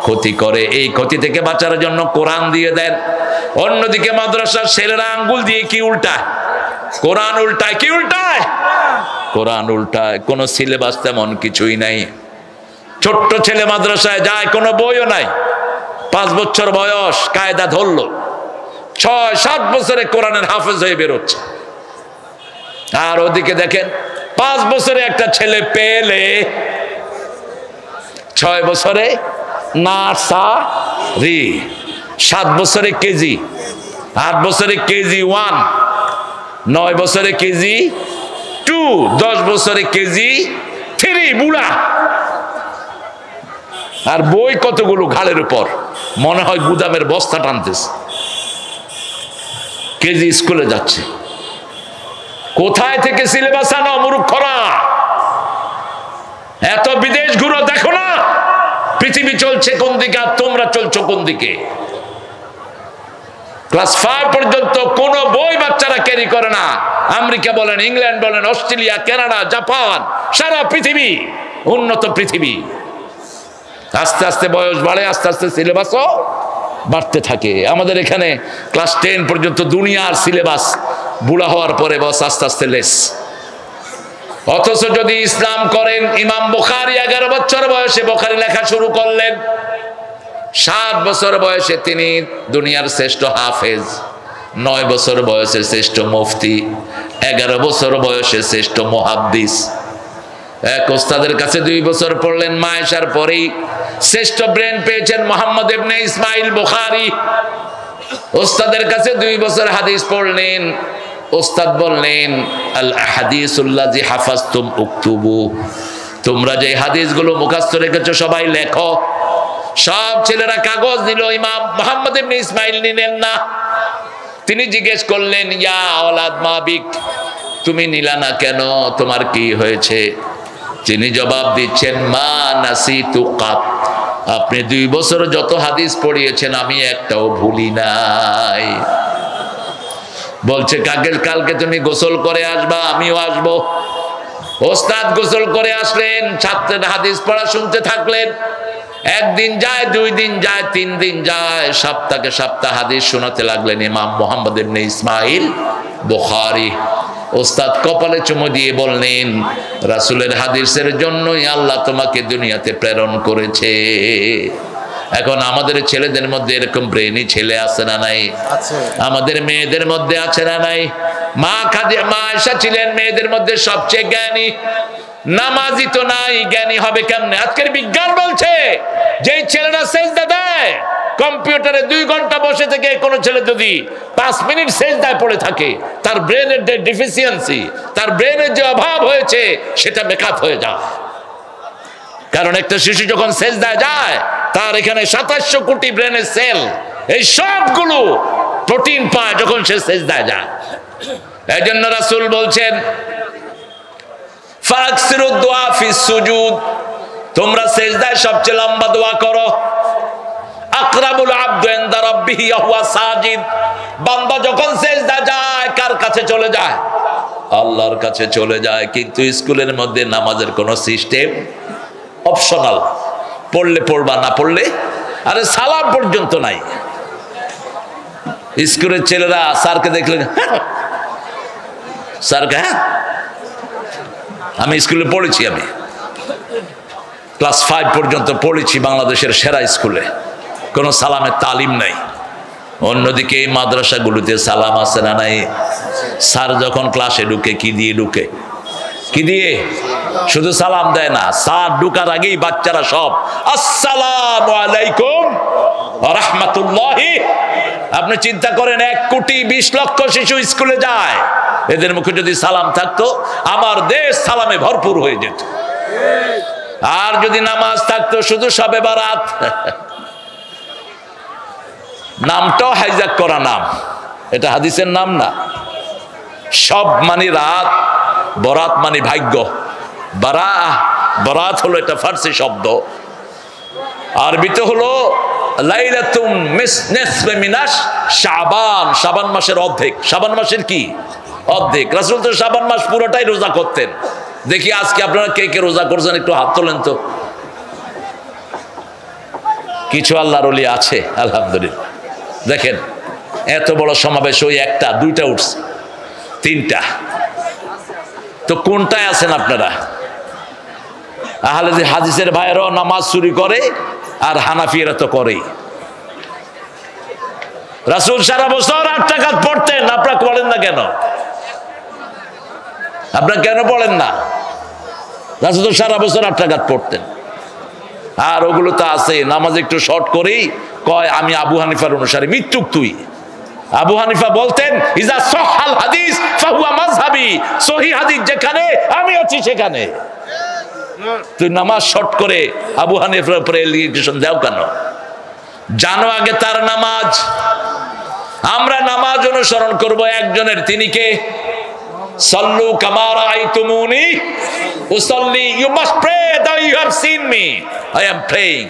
ক্ষতি করে। এই ক্ষতি থেকে বাঁচার জন্য কোরআন দিয়ে দেন। অন্যদিকে মাদ্রাসার ছেলেরা আঙ্গুল দিয়ে কি উল্টায়? কোরআন উল্টায়। কি উল্টায়? কোরআন উল্টায়। কোনো সিলেবাস তেমন কিছুই নাই। ছোট্ট ছেলে মাদ্রাসায় যায়, কোনো বইও নাই। 5 বছর বয়স, কায়দা ধরলো, 6-7 বছরে কোরআনের হাফেজ হয়ে বেরোচ্ছে। আর ওদিকে দেখেন 5 বছরে একটা ছেলে পেলে, 6 বছরে নার্সারি, 7 বছরে কেজি, 8 বছরে কেজি 1, 9 বছরে কেজি 2, 10 বছরে কেজি 3, বুড়া। আর বই কতগুলো ঘাড়ের উপর, মনে হয় গুদামের বস্তা টানতেছে। কেজি স্কুলে যাচ্ছে। কোথায় থেকে সিলেবাস আনো মূর্খরা? এত বিদেশ ঘুরো, দেখো না পৃথিবী চলছে কোন দিকে আর তোমরা চলছো কোন দিকে। ক্লাস 5 পর্যন্ত কোন বই বাচ্চারা ক্যারি করে না। আমেরিকা বলেন, ইংল্যান্ড বলেন, অস্ট্রেলিয়া, কানাডা, জাপান, সারা পৃথিবী, উন্নত পৃথিবী। আস্তে আস্তে বয়স বাড়ে, আস্তে আস্তে সিলেবাসও বাড়তে থাকে। আমাদের এখানে ক্লাস 10 পর্যন্ত দুনিয়ার সিলেবাস, বুড়া হওয়ার পরে বস আস্তে আস্তে লেস। অথচ যদি ইসলাম করেন, ইমাম বুখারী 11 বছর বয়সে বুখারী লেখা শুরু করলেন। 7 বছর বয়সে তিনি দুনিয়ার শ্রেষ্ঠ হাফেজ, 9 বছর বয়সে শ্রেষ্ঠ মুফতি, 11 বছর বয়সে শ্রেষ্ঠ মুহাদ্দিস। এক ওস্তাদের কাছে 2 বছর পড়লেন, মায়েশার পরেই শ্রেষ্ঠ ব্রেন পেয়েছেন মুহাম্মদ ইবনে ইসমাইল বুখারী। ওস্তাদের কাছে 2 বছর হাদিস পড়লেন। ওস্তাদ বললেন, আল হাদিসুল্লাযী হাফাজতুম উকতুবু, তোমরা যে হাদিসগুলো মুখস্থ রেখেছো সবাই লেখো। সব ছেলেরা কাগজ নিল, ইমাম মুহাম্মদ ইবনে ইসমাইল নিলেন না। তিনি জিজ্ঞেস করলেন, ইয়া আওলাদ মা বিক, তুমি নিলা না কেন, তোমার কি হয়েছে? তিনি জবাব দিচ্ছেন, মা নাসিতু কাত, আপনি 2 বছর যত হাদিস পড়িয়েছেন আমি একটাও ভুলি নাই। বলছে কালকে তুমি গোসল করে আসবা, আমিও আসবো। ওস্তাদ গোসল করে আসলেন, ছাত্রের হাদিস পড়া শুনতে থাকলেন। 1 দিন যায়, 2 দিন যায়, 3 দিন যায়, সপ্তাহ হাদিস শোনাতে লাগলেন ইমাম মুহাম্মদ ইবনে ইসমাইল বুখারী। ওস্তাদ কপালে চুমু দিয়ে বললেন, রাসূলের হাদিসের জন্যই আল্লাহ তোমাকে দুনিয়াতে প্রেরণ করেছে। এখন আমাদের ছেলেদের মধ্যে এরকম ব্রেনি ছেলে আছে না নাই? আমাদের মেয়েদের মধ্যে আছে না নাই? মা আয়েশা ছিলেন মেয়েদের মধ্যে সবচেয়ে জ্ঞানী, নামাজি তো নাই, জ্ঞানী হবে কেমনে? আজকের বিজ্ঞান বলছে যেই ছেলেরা সেজদা দেয়, কম্পিউটারে 2 ঘন্টা বসে থেকে কোন ছেলে যদি 5 মিনিট সেজদায় পড়ে থাকে, তার ব্রেনের যে ডিফিসিয়েন্সি, তার ব্রেনের যে অভাব হয়েছে সেটা মেকআপ হয়ে যায়। কারণ একটা শিশু যখন সেজদায় যায়, তার এখানে 2700 কোটি ব্রেনের সেল, এই সবগুলো প্রোটিন পায় যখন সে সেজদায় যায়। এই জন্য রাসূল বলছেন, ফাকসিরুদ দুআ ফিস সুজুদ, তোমরা সেজদায় সবচেয়ে লম্বা দোয়া করো। আকরাবুল আবদু ইনদা রাব্বিহি ওয়া হুয়া সাজিদ, বান্দা যখন সেজদা যায় কার কাছে চলে যায়? আল্লাহর কাছে চলে যায়। কিন্তু স্কুলের মধ্যে নামাজের কোনো সিস্টেম অপশনাল, পড়লে পড়বা, না পড়লে আরে সালাম পর্যন্ত নাই। স্কুলের ছেলেরা স্যারকে দেখলে স্যারকে, হ্যাঁ আমি স্কুলে পড়েছি, আমি ক্লাস 5 পর্যন্ত পড়েছি বাংলাদেশের সেরা স্কুলে, কোনো সালামের তালিম নাই। অন্যদিকে এই মাদ্রাসাগুলোতে সালাম আছে না নাই? স্যার যখন ক্লাসে ঢুকে কি দিয়ে ঢুকে? কি দিয়ে? শুধু সালাম দেয় না, স্যার ঢুকার আগেই বাচ্চারা সব আসসালামু আলাইকুম ওয়া রাহমাতুল্লাহি। আপনি চিন্তা করেন 1,20,00,000 শিশু স্কুলে যায়, এদের মুখে যদি সালাম থাকতো আমার দেশ সালামে ভরপুর হয়ে যেত। আর যদি নামাজ থাকতো শুধু শবে বারাত, নামটাও হাইজ্যাক করা নাম, এটা হাদিসের নাম না। সব মানে রাত, বরাত মানে ভাগ্য, বরাত হলো এটা ফার্সি শব্দ, আরবিতে হলো লাইলাতুম নিসফে মিনাশ শাবান, শাবান মাসের অর্ধেক। শাবান মাসের কি অর্ধেক? রাসূল তো শাবান মাস পুরোটাই রোজা করতেন। দেখি আজকে আপনারা কে কে রোজা করছেন, একটু হাত তোলেন তো। কিছু আল্লাহর ওলি আছে আলহামদুলিল্লাহ। দেখেন এত বড় সমাবেশ, ওই 1টা 2টা উঠছে, 3টা, তো কোনটায় আছেন আপনারা? আহলে হাদিসের ভাইয়েরাও নামাজ চুরি করে, আর হানাফিরা তো করেই। রাসূল সারা বছর 8 রাকাত পড়তেন, আপনারা পড়েন না কেন? আপনারা কেন পড়েন না? রাসূল তো সারা বছর 8 রাকাত পড়তেন। আর ওগুলো তো আছে নামাজ একটু শর্ট করেই কয় আমি আবু হানিফার অনুসারী। মৃত্যুক তুই। আবু হানিফা বলতেন ইজা সহাল হাদিস ফাহুয়া মাযহাবি, সহিহ হাদিস যেখানে আমি আছি সেখানে। তুই নামাজ শর্ট করে আবু হানিফার উপরে এলিগেশন দাও কেন? জানো আগে তার নামাজ। আমরা নামাজ অনুসরণ করব একজনের, তিনি কে? সাল্লু কামা রাআইতুমুনি উসাল্লি, you must pray that you have seen me, I am praying.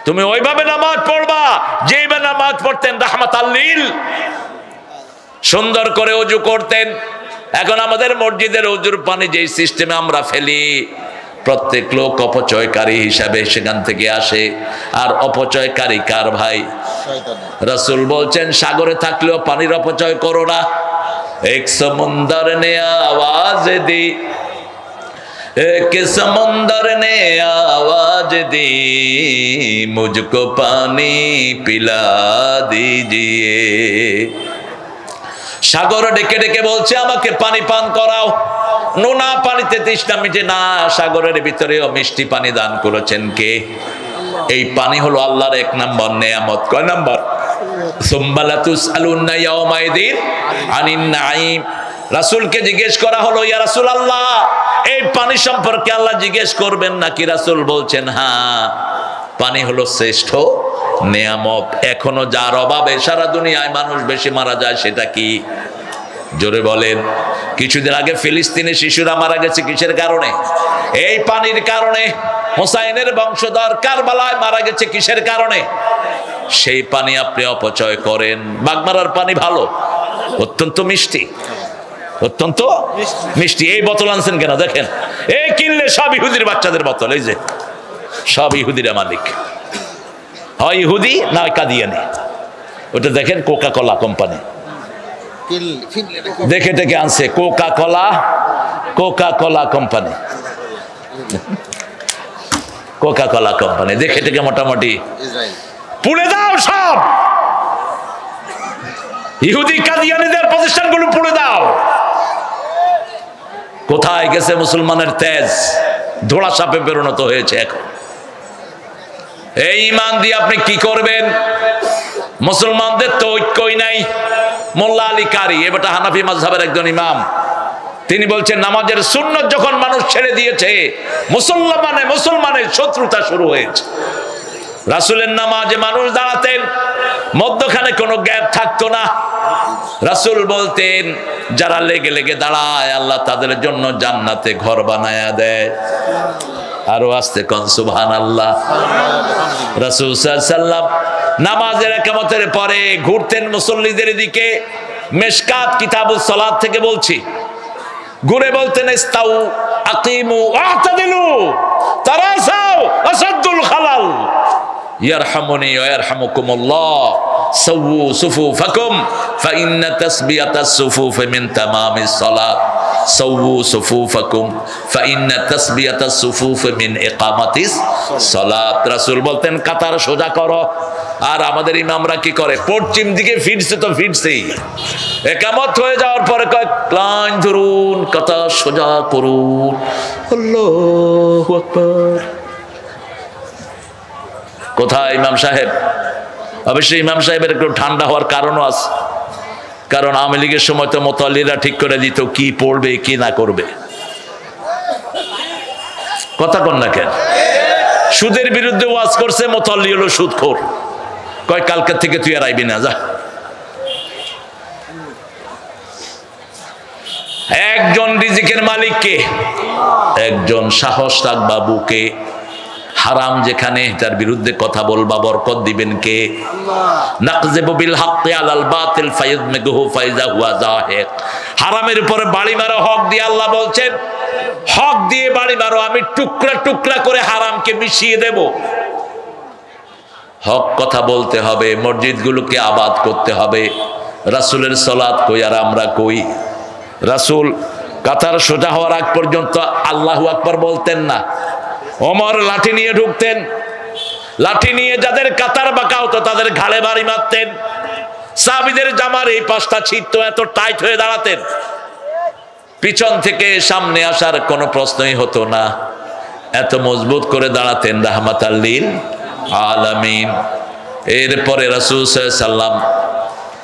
তুমি ওইভাবে নামাজ পড়বা যেইভাবে নামাজ পড়তেন রাহমাতাল লিল। সুন্দর করে ওযু করতেন। এখন আমাদের মসজিদের ওযুর পানি যেই সিস্টেমে আমরা ফেলি, প্রত্যেক লোক অপচয়কারী হিসাবে সেখান থেকে আসে। আর অপচয়কারী কার ভাই? রাসূল বলছেন সাগরে থাকলেও পানির অপচয় করো না। এক সমুন্দর নে আওয়াজ দি, এক সমুন্দর নে আওয়াজ দি, মুঝকো পানি পিলা দিজিয়ে। সাগর ডেকে ডেকে বলছে আমাকে পানি পান করাও। নোনা পানিতে তৃষ্ণা মিটে না, সাগরের ভিতরেও মিষ্টি পানি দান করেছেন কে? এই পানি হলো আল্লাহর 1 নম্বর নেয়ামত। কয় নম্বর? সুম্মা লাতুসআলুন্না ইয়াওমাইদিন আনিন নাঈম। রাসূলকে জিজ্ঞেস করা হলো, ইয়া রাসূলুল্লাহ এই পানি সম্পর্কে আল্লাহ জিজ্ঞেস করবেন নাকি? রাসূল বলছেন হ্যাঁ, পানি হলো শ্রেষ্ঠ নেয়ামত। এখনো যার অভাবে সারা দুনিয়ায় মানুষ বেশি মারা যায় সেটা কি? জোরে বলেন। কিছুদিন আগে ফিলিস্তিনে শিশুরা মারা গেছে কিসের কারণে? এই পানির কারণে। হোসাইনের বংশধর কারবালায় মারা গেছে কিসের কারণে? সেই পানি আপনি অপচয় করেন। বাগমারার পানি ভালো, অত্যন্ত মিষ্টি, অত্যন্ত মিষ্টি। এই বোতল আনছেন কেন? দেখেন, এই কিনলে সব ইহুদির বাচ্চাদের বোতল। এই যে সব ইহুদিরা মালিক, হয় ইহুদি না কাদিয়ানি। ওটা দেখেন, কোকা কোলা কোম্পানি দেখে দেখে আনছে, Coca Cola company, Coca Cola company দেখে দেখে মোটামুটি পুড়ে দাও সব ইহুদি কাদিয়ানীদের প্রতিষ্ঠানগুলো, পুড়ে দাও। কোথায় গেছে মুসলমানের তেজ? ধোড়া সাপে পরিণত হয়েছে এখন। এই ঈমান দিয়ে আপনি কি করবেন? মুসলমানদের তো ঐক্যই নাই। মোল্লা আলী কারি, এবারটা হানাফি মাযহাবের একজন ইমাম, তিনি বলছেন নামাজের সুন্নত যখন মানুষ ছেড়ে দিয়েছে, মুসলমানের শত্রুতা শুরু হয়েছে। রাসূলের নামাজে মানুষ দাঁড়াতেন, মধ্যখানে কোনো গ্যাপ থাকতো না। রাসূল বলতেন যারা লেগে লেগে দাঁড়ায় আল্লাহ তাদের জন্য জান্নাতে ঘর বানায়া দেয়। আরো আস্তে কোন সুবহানাল্লাহ। রাসূল সাল্লাল্লাহু আলাইহি ওয়াসাল্লাম নামাজের ইকামতের পরে ঘুরতেন মুসল্লিদের দিকে। মিশকাত কিতাবুস সালাত থেকে বলছি, ঘুরে বলতেন ইস্তাউ আকিমু ওয়াতাদিলু তারাসাউ আসাদুল খালাল ইয়ারহামুনি ওয়া ইয়ারহামুকুমুল্লাহ সাওয়ু সুফুফাকুম ফাইন্না তাসবিয়াতাস সুফুফ মিন তামামিস সালাত সাওয়ু সুফুফাকুম ফাইন্না তাসবিয়াতাস সুফুফ মিন ইকামাতিস সালাত। রাসূল বলতেন কাতার সোজা করো। আর আমাদের ইমামরা কি করে? পশ্চিম দিকে ফিরছে তো ফিরছেই, ইকামত হয়ে যাওয়ার পরে কয় লাইন ধরুন, কাতার সোজা করুন, আল্লাহু আকবার। কোথায় ইমাম সাহেব? অবশ্যই ইমাম সাহেবের একটু ঠান্ডা হওয়ার কারণও আছে, কারণ আওয়ামী লীগের সময় তো মুতাল্লিরা ঠিক করে দিত কি পড়বে কি না করবে। কথা কন না কেন? সুদের বিরুদ্ধে ওয়াজ করছে, মুতাল্লি হলো সুদখোর, কয় কালকে থেকে তুই আর আইবি না, যা। একজন রিজিকের মালিক কে? একজন সাহস রাখবা বুকে। হারাম যেখানে তার বিরুদ্ধে কথা বলবা, বরকত দিবেন কে? নাকযিবু বিল হাক্কি আলাল বাতিল ফায়াদমিগুহু ফাইযা হুয়া যাহিক। হারামের উপরে বাড়ি মারো হক দিয়ে। আল্লাহ বলছেন হক দিয়ে বাড়ি মারো, আমি টুকরা টুকরা করে হারামকে মিশিয়ে দেব। হক কথা বলতে হবে, মসজিদগুলোকে আবাদ করতে হবে। রাসূলের সালাত কই আর আমরা কই? রাসূল কাতার সোজা হওয়ার আগ পর্যন্ত আল্লাহু আকবার বলতেন না। ওমর লাঠি নিয়ে ঢুকতেন, লাঠি নিয়ে যাদের কাতার বাঁকা হতো তাদের ঘাড়ে বাড়ি মারতেন। সাহাবীদের জামার এই পাশটা ছিটতো, এত টাইট হয়ে দাঁড়াতেন, পিছন থেকে সামনে আসার কোনো প্রশ্নই হতো না, এত মজবুত করে দাঁড়াতেন রাহমাতাল লিল আলামিন। এরপরে রাসূল সাল্লাল্লাহু আলাইহি সাল্লাম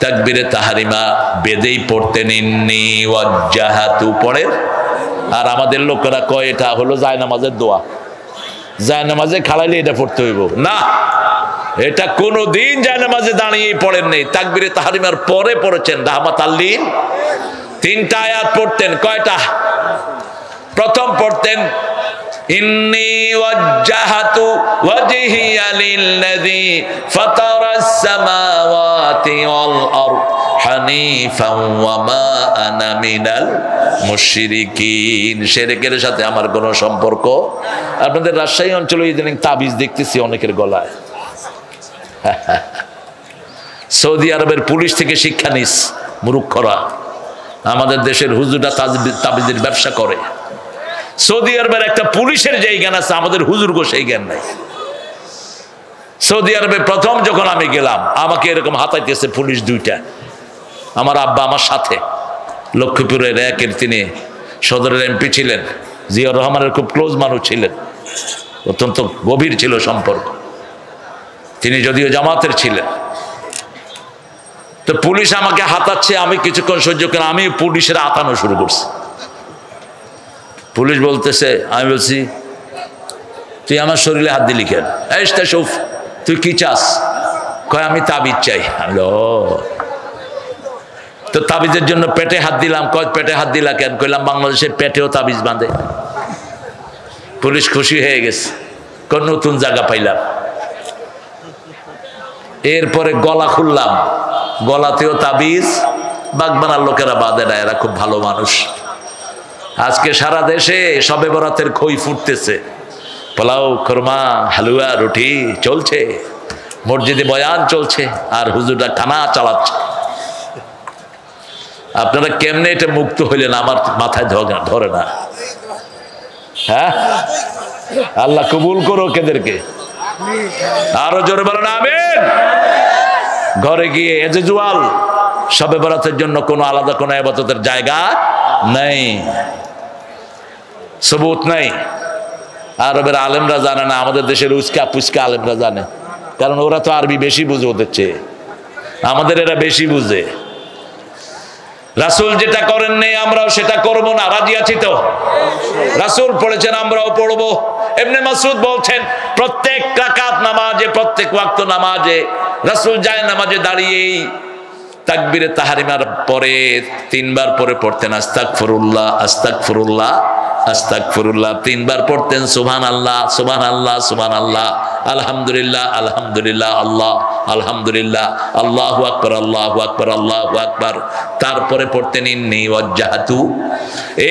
তাকবীরে তাহরিমা বেদেই পড়তেন, ইন্নী ওয়াজ্জাহাতু পড়েন। আর আমাদের লোকেরা কয় এটা হলো জায়নামাজের দোয়া, জায়নামাজে খাড়াইলে এটা পড়তে হইব না। এটা কোনোদিন জায়নামাজে দাঁড়িয়েই পড়েন নেই, তাকবীরে তাহরিমার পরে পড়েছেন রাহমাতাল লিল। তিনটা আয়াত পড়তেন। কয়টা? প্রথম পড়তেন ইন্নী ওয়াজ্জাহাতু ওয়াজহিয়া লিল্লাযী ফাতারাস সামাওয়াতি ওয়াল আরদ হানিফান ওয়া মা আনা মিনাল মুশরিকিন। শিরকের সাথে আমার কোনো সম্পর্ক। আপনাদের রাজশাহী অঞ্চলে ইদানিং তাবিজ দেখতেছি অনেকের গলায়। সৌদি আরবের পুলিশ থেকে শিক্ষা নিস মূর্খরা। আমাদের দেশের হুজুররা তাবিজের ব্যবসা করে। সৌদি আরবের একটা পুলিশের যেই জ্ঞান আছে আমাদের হুজুরগো সেই জ্ঞান নাই। সৌদি আরবে প্রথম যখন আমি গেলাম আমাকে এরকম হাতাইতেছে পুলিশ দুইটা। আমার আব্বা আমার সাথে, লক্ষ্মীপুরের একের তিনি সদরের এমপি ছিলেন, জিয়াউর রহমানের খুব ক্লোজ মানুষ ছিলেন, অত্যন্ত গভীর ছিল সম্পর্ক। তিনি যদিও জামাতের ছিলেন। তো পুলিশ আমাকে হাতাচ্ছে, আমি কিছুক্ষণ সহ্য করে আমি পুলিশের আতানো শুরু করছি। পুলিশ বলতেছে, আমি বলছি তুই আমার শরীরে হাত দিলি কেন? এই তাসুফ তুই কি চাস? কয় আমি তাবিজ চাই। আমি তো তাবিজের জন্য পেটে হাত দিলাম। কয় পেটে হাত দিলা কেন? কইলাম বাংলাদেশে পেটেও তাবিজ বাঁধে। পুলিশ খুশি হয়ে গেছে, কোন নতুন জায়গা পাইলাম। এরপরে গলা খুললাম, গলাতেও তাবিজ। বাগবানার লোকেরা বাঁধে না, এরা খুব ভালো মানুষ। আজকে সারা দেশে শবে বরাতের খই ফুটতেছে, পোলাও, খোরমা, হালুয়া, রুটি চলছে, মসজিদে বয়ান চলছে, আর হুজুররা খানা চালাচ্ছে। আপনারা কেমনে এটা মুক্ত হইলেন আমার মাথায় ধরে না। হ্যাঁ, আল্লাহ কবুল করো এদেরকে। আরো জোরে বলেন আমিন। ঘরে গিয়ে এজেজুয়াল শবে বরাতের জন্য কোনো আলাদা কোনো ইবাদতের জায়গা নেই, সবুত নাই। আরবের আলেমরা জানে না, আমাদের দেশের উস্কা পুস্কা আলেমরা জানে, কারণ ওরা তো আরবি বেশি বুঝে ওদের চেয়ে, আমাদের এরা বেশি বুঝে। রাসূল যেটা করেন নেই আমরাও সেটা করব না, রাজি আছি তো? রাসূল পড়েছেন আমরাও পড়বো। ইবনে মাসউদ বলছেন প্রত্যেক রাকাত নামাজে, প্রত্যেক ওয়াক্ত নামাজে রাসূল যায় নামাজে দাঁড়িয়েই তাকবীরে তাহরিমার পরে 3 বার পরে পড়তেন আস্তাগফিরুল্লাহ আস্তাগফিরুল্লাহ আস্তাগফিরুল্লাহ, 3 বার পড়তেন সুবহানাল্লাহ সুবহানাল্লাহ সুবহানাল্লাহ, আলহামদুলিল্লাহ আলহামদুলিল্লাহ, আল্লাহ আলহামদুলিল্লাহ, আল্লাহু আকবার আল্লাহু আকবার আল্লাহু আকবার। তারপরে পড়তেন ইন্নী ওয়াজ্জাহতু,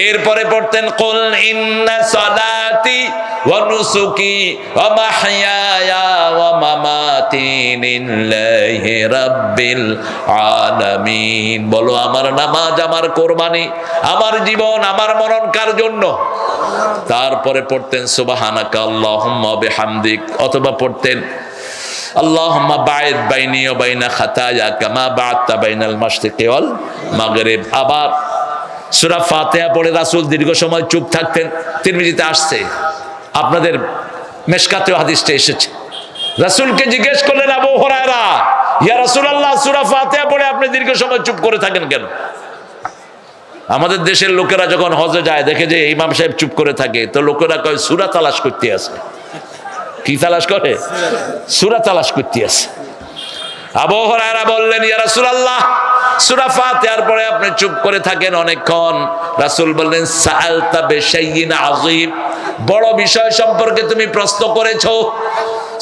এরপরে পড়তেন কুল ইন্না সালাতি ওয়া নুসুকি ওয়া মাহইয়ায়া ওয়া মামাতি লিল্লাহি রাব্বিল আলামিন। বলো আমার নামাজ, আমার কোরবানি, আমার জীবন, আমার মরণ কার জন্য? তারপরে পড়তেন সুবহানাকা আল্লাহুম্মা বিহামদিক, অথবা পড়তেন আল্লাহুম্মা বা'id বাইনি ওয়া বাইনা খাতায়া কামা বা'adta বাইনাল মাশরিকি ওয়াল মাগরিব। আবার সূরা ফাতিহা পড়ে রাসূল দীর্ঘ সময় চুপ থাকতেন। তিরমিজিতে আসছে, আপনাদের মিশকাতেও হাদিসটা এসেছে। রাসূলকে জিজ্ঞেস করলেন আবু হুরায়রা, ইয়া রাসূলুল্লাহ সূরা ফাতিহা পড়ে আপনি দীর্ঘ সময় চুপ করে থাকেন কেন? আমাদের দেশের লোকেরা যখন হজে যায় দেখে যে ইমাম সাহেব চুপ করে থাকে, তো লোকেরা কয় সূরা তালাশ করতে আছে। কি তালাশ করে? সূরা তালাশ করতে আছে। আবু হুরায়রা বললেন ইয়া রাসূলুল্লাহ সূরা ফাতিহার পরে আপনি চুপ করে থাকেন অনেকক্ষণ। রাসূল বললেন সাআলতা বিশাইইন আযীম, বড় বিষয় সম্পর্কে তুমি প্রশ্ন করেছো।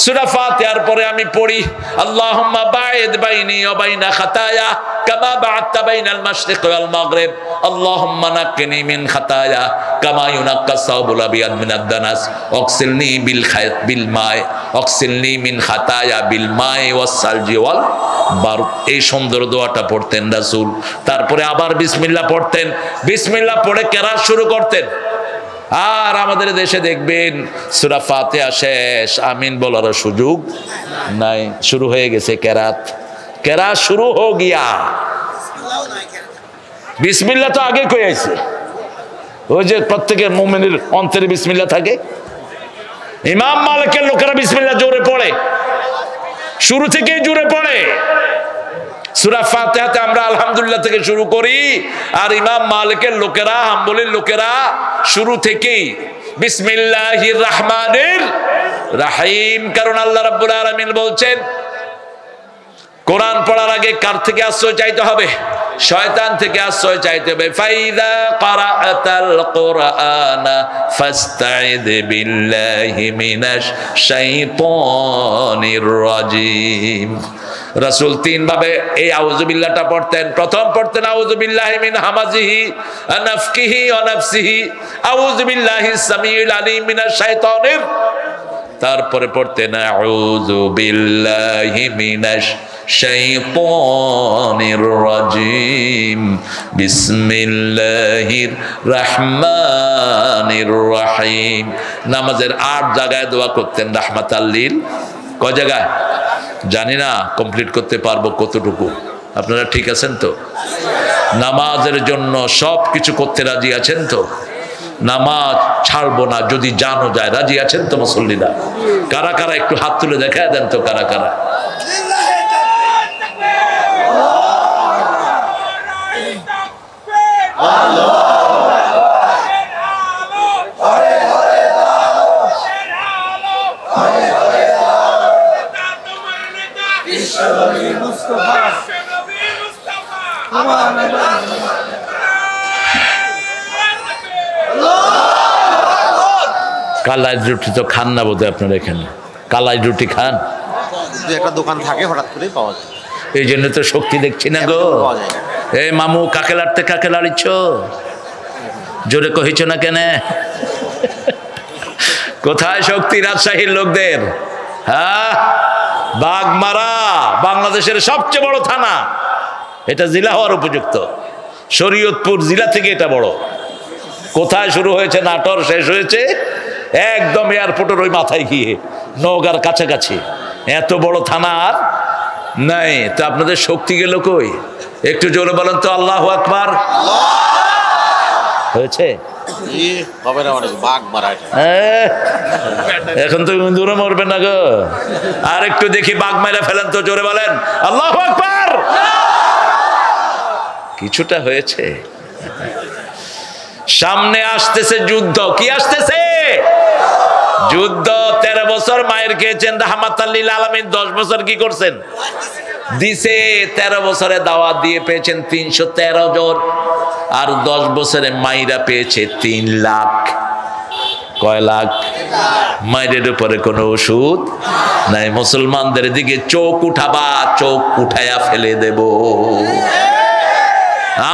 সূরা ফাতিহার পরে আমি পড়ি আল্লাহুম্মা বা'id বাইনি ওয়া বাইনা খাতায়া কামা বা'adta বাইনাল মাশরিকি ওয়াল মাগরিব, আল্লাহুম্মা নাক্কিনি মিন খাতায়া কামা ইউনাক্কাস সাওবুল আবিয়াদ মিনাদ দানাস ওয়াগসিলনি বিল মাই ওয়াগসিলনি মিন খাতায়া বিল মাই ওয়াস সালজি ওয়াল বারুদ। এই সুন্দর দোয়াটা পড়তেন রাসূল। তারপরে আবার বিসমিল্লাহ পড়তেন, বিসমিল্লাহ পড়ে কেরাত শুরু করতেন। আর আমাদের দেশে দেখবেন সূরা ফাতিহা শেষ, আমিন বলার সুযোগ নাই, শুরু হয়ে গেছে কেরাত। কেরাত শুরু হো গিয়া, বিসমিল্লাহ তো আগে কই আইছে। ওই যে প্রত্যেকের মুমিনের অন্তরে বিসমিল্লাহ থাকে। ইমাম মালিকের লোকেরা বিসমিল্লাহ জোরে পড়ে, শুরু থেকেই জোরে পড়ে। সূরা ফাতিহাতে আমরা আলহামদুলিল্লাহ থেকে শুরু করি, আর ইমাম মালিকের লোকেরা, হাম্বলির লোকেরা শুরু থেকেই বিসমিল্লাহির রহমানির রহিম। কারণ আল্লাহ রাব্বুল আলামিন বলছেন কোরআন পড়ার আগে কার থেকে আশ্রয় চাইতে হবে? শয়তান থেকে আশ্রয় চাইতে হবে। ফাইদা ক্বারাআতাল কুরআনা ফাস্তাইদ বিল্লাহি মিনাশ শাইতানির রাজিম। রাসূল 3 ভাবে এই আউযুবিল্লাহটা পড়তেন। প্রথম পড়তেন আউযুবিল্লাহি মিন হামাজিহি ওয়া নাফকিহি ওয়া নাফসিহি, আউযুবিল্লাহিস সামিউল আলিম মিনাশ শাইতানির। তারপরে পড়তেন আউযুবিল্লাহি মিনাশ শাইতানির রাজিম বিসমিল্লাহির রহমানির রহিম। নামাজের 8 জায়গায় দোয়া করতেন রাহমাতাল লিল। কয় জায়গায় জানি না, কমপ্লিট করতে পারবো কতটুকু। আপনারা ঠিক আছেন তো? নামাজের জন্য সব কিছু করতে রাজি আছেন তো? নামাজ ছাড়বো না যদি জানো যায়, রাজি আছেন তো মুসল্লিরা? কারা কারা একটু হাত তুলে দেখায় দেন তো, কারা কারা? কালাই রুটি তো খান না বোধহয় আপনারা এখানে? কালাই রুটি খান? একটা দোকান থাকে, হঠাৎ করেই পাওয়া যায়। এই জন্য তো শক্তি দেখছি না গো। এই মামু কাকে লাড়তে কাকে লাড়িছ? জোরে কহিছ না কেন? কোথায় শক্তি রাজশাহীর লোকদের? হ্যাঁ, বাগমারা বাংলাদেশের সবচেয়ে বড় থানা। এটা জেলা হওয়ার উপযুক্ত। শরীয়তপুর জেলা থেকে এটা বড়। কোথায় শুরু হয়েছে নাটোর, শেষ হয়েছে একদম এয়ারপোর্টের ওই মাথায় গিয়ে নওগাঁর কাছাকাছি। এত বড় থানা আর নাই। তো আপনাদের শক্তি গেল কই? একটু জোরে বলেন তো আল্লাহু আকবার। হয়েছে? এখন তো দূরে মরবে না গো। আর একটু দেখি বাঘ মাইরা ফেলেন তো, জোরে বলেন আল্লাহু আকবার। কিছুটা হয়েছে। সামনে আসতেছে যুদ্ধ। কি আসতেছে? যুদ্ধ। 13 বছর মায়ের খেয়েছেন রাহমাতাল লিল আলামিন। 10 বছর কি করছেন? দিছে। 13 বছরে দাওয়াত দিয়ে পেয়েছেন 313 জন। আর 10 বছরে মাইরা পেয়েছে 3 লাখ। কয় লাখ? মায়ের উপরে কোনো ওষুধ নাই। মুসলমানদের দিকে চোখ উঠাবা, চোখ উঠাইয়া ফেলে দেব।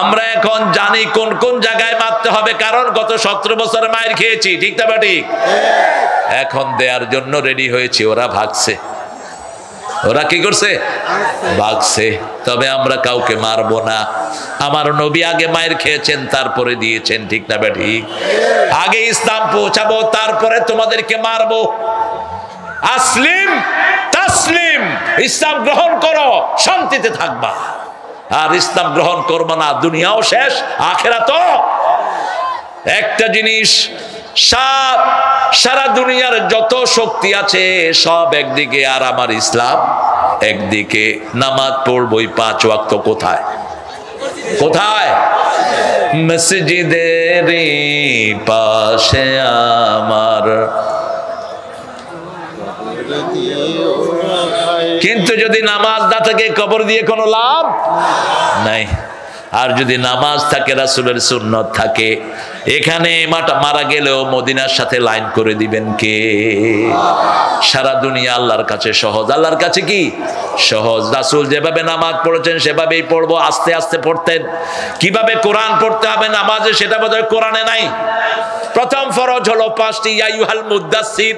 আমরা এখন জানি কোন কোন জায়গায় মারতে হবে, কারণ গত 17 বছরে মায়ের খেয়েছি। ঠিক না ঠিক? এখন দেওয়ার জন্য রেডি হয়েছে। ওরা ভাগছে। ওরা কি করছে? ভাগছে। তবে আমরা কাউকে মারবো না। আমার নবী আগে মায়ের খেয়েছেন, তারপরে দিয়েছেন। ঠিক না ঠিক? আগে ইসলাম পৌঁছাবো, তারপরে তোমাদেরকে মারবো। আসলিম তাসলিম, ইসলাম গ্রহণ করো, শান্তিতে থাকবা। আর ইসলাম গ্রহণ করবো না, দুনিয়াও শেষ, আখিরাতও। একটা জিনিস, সারা দুনিয়ার যত শক্তি আছে সব একদিকে, আর আমার ইসলাম একদিকে। নামাজ পড়বই 5 ওয়াক্ত। কোথায়? কোথায়? মসজিদের পাশে আমার। কিন্তু যদি নামাজ না থাকে, কবর দিয়ে কোনো লাভ নাই। আর যদি নামাজ থাকে, রাসূলের সুন্নত থাকে, এখানে মারা গেলেও মদিনার সাথে লাইন করে দিবেন কে? সারা দুনিয়া আল্লাহর কাছে সহজ। আল্লাহর কাছে কি সহজ? রাসূল যেভাবে নামাজ পড়েছেন সেভাবেই পড়বো। আস্তে আস্তে পড়তেন। কিভাবে কোরআন পড়তে হবে নামাজে, সেটা বোধহয় কোরআনে নাই। প্রথম ফরজ হলো 5টি। ইয়া আইয়ুহাল মুদাসসির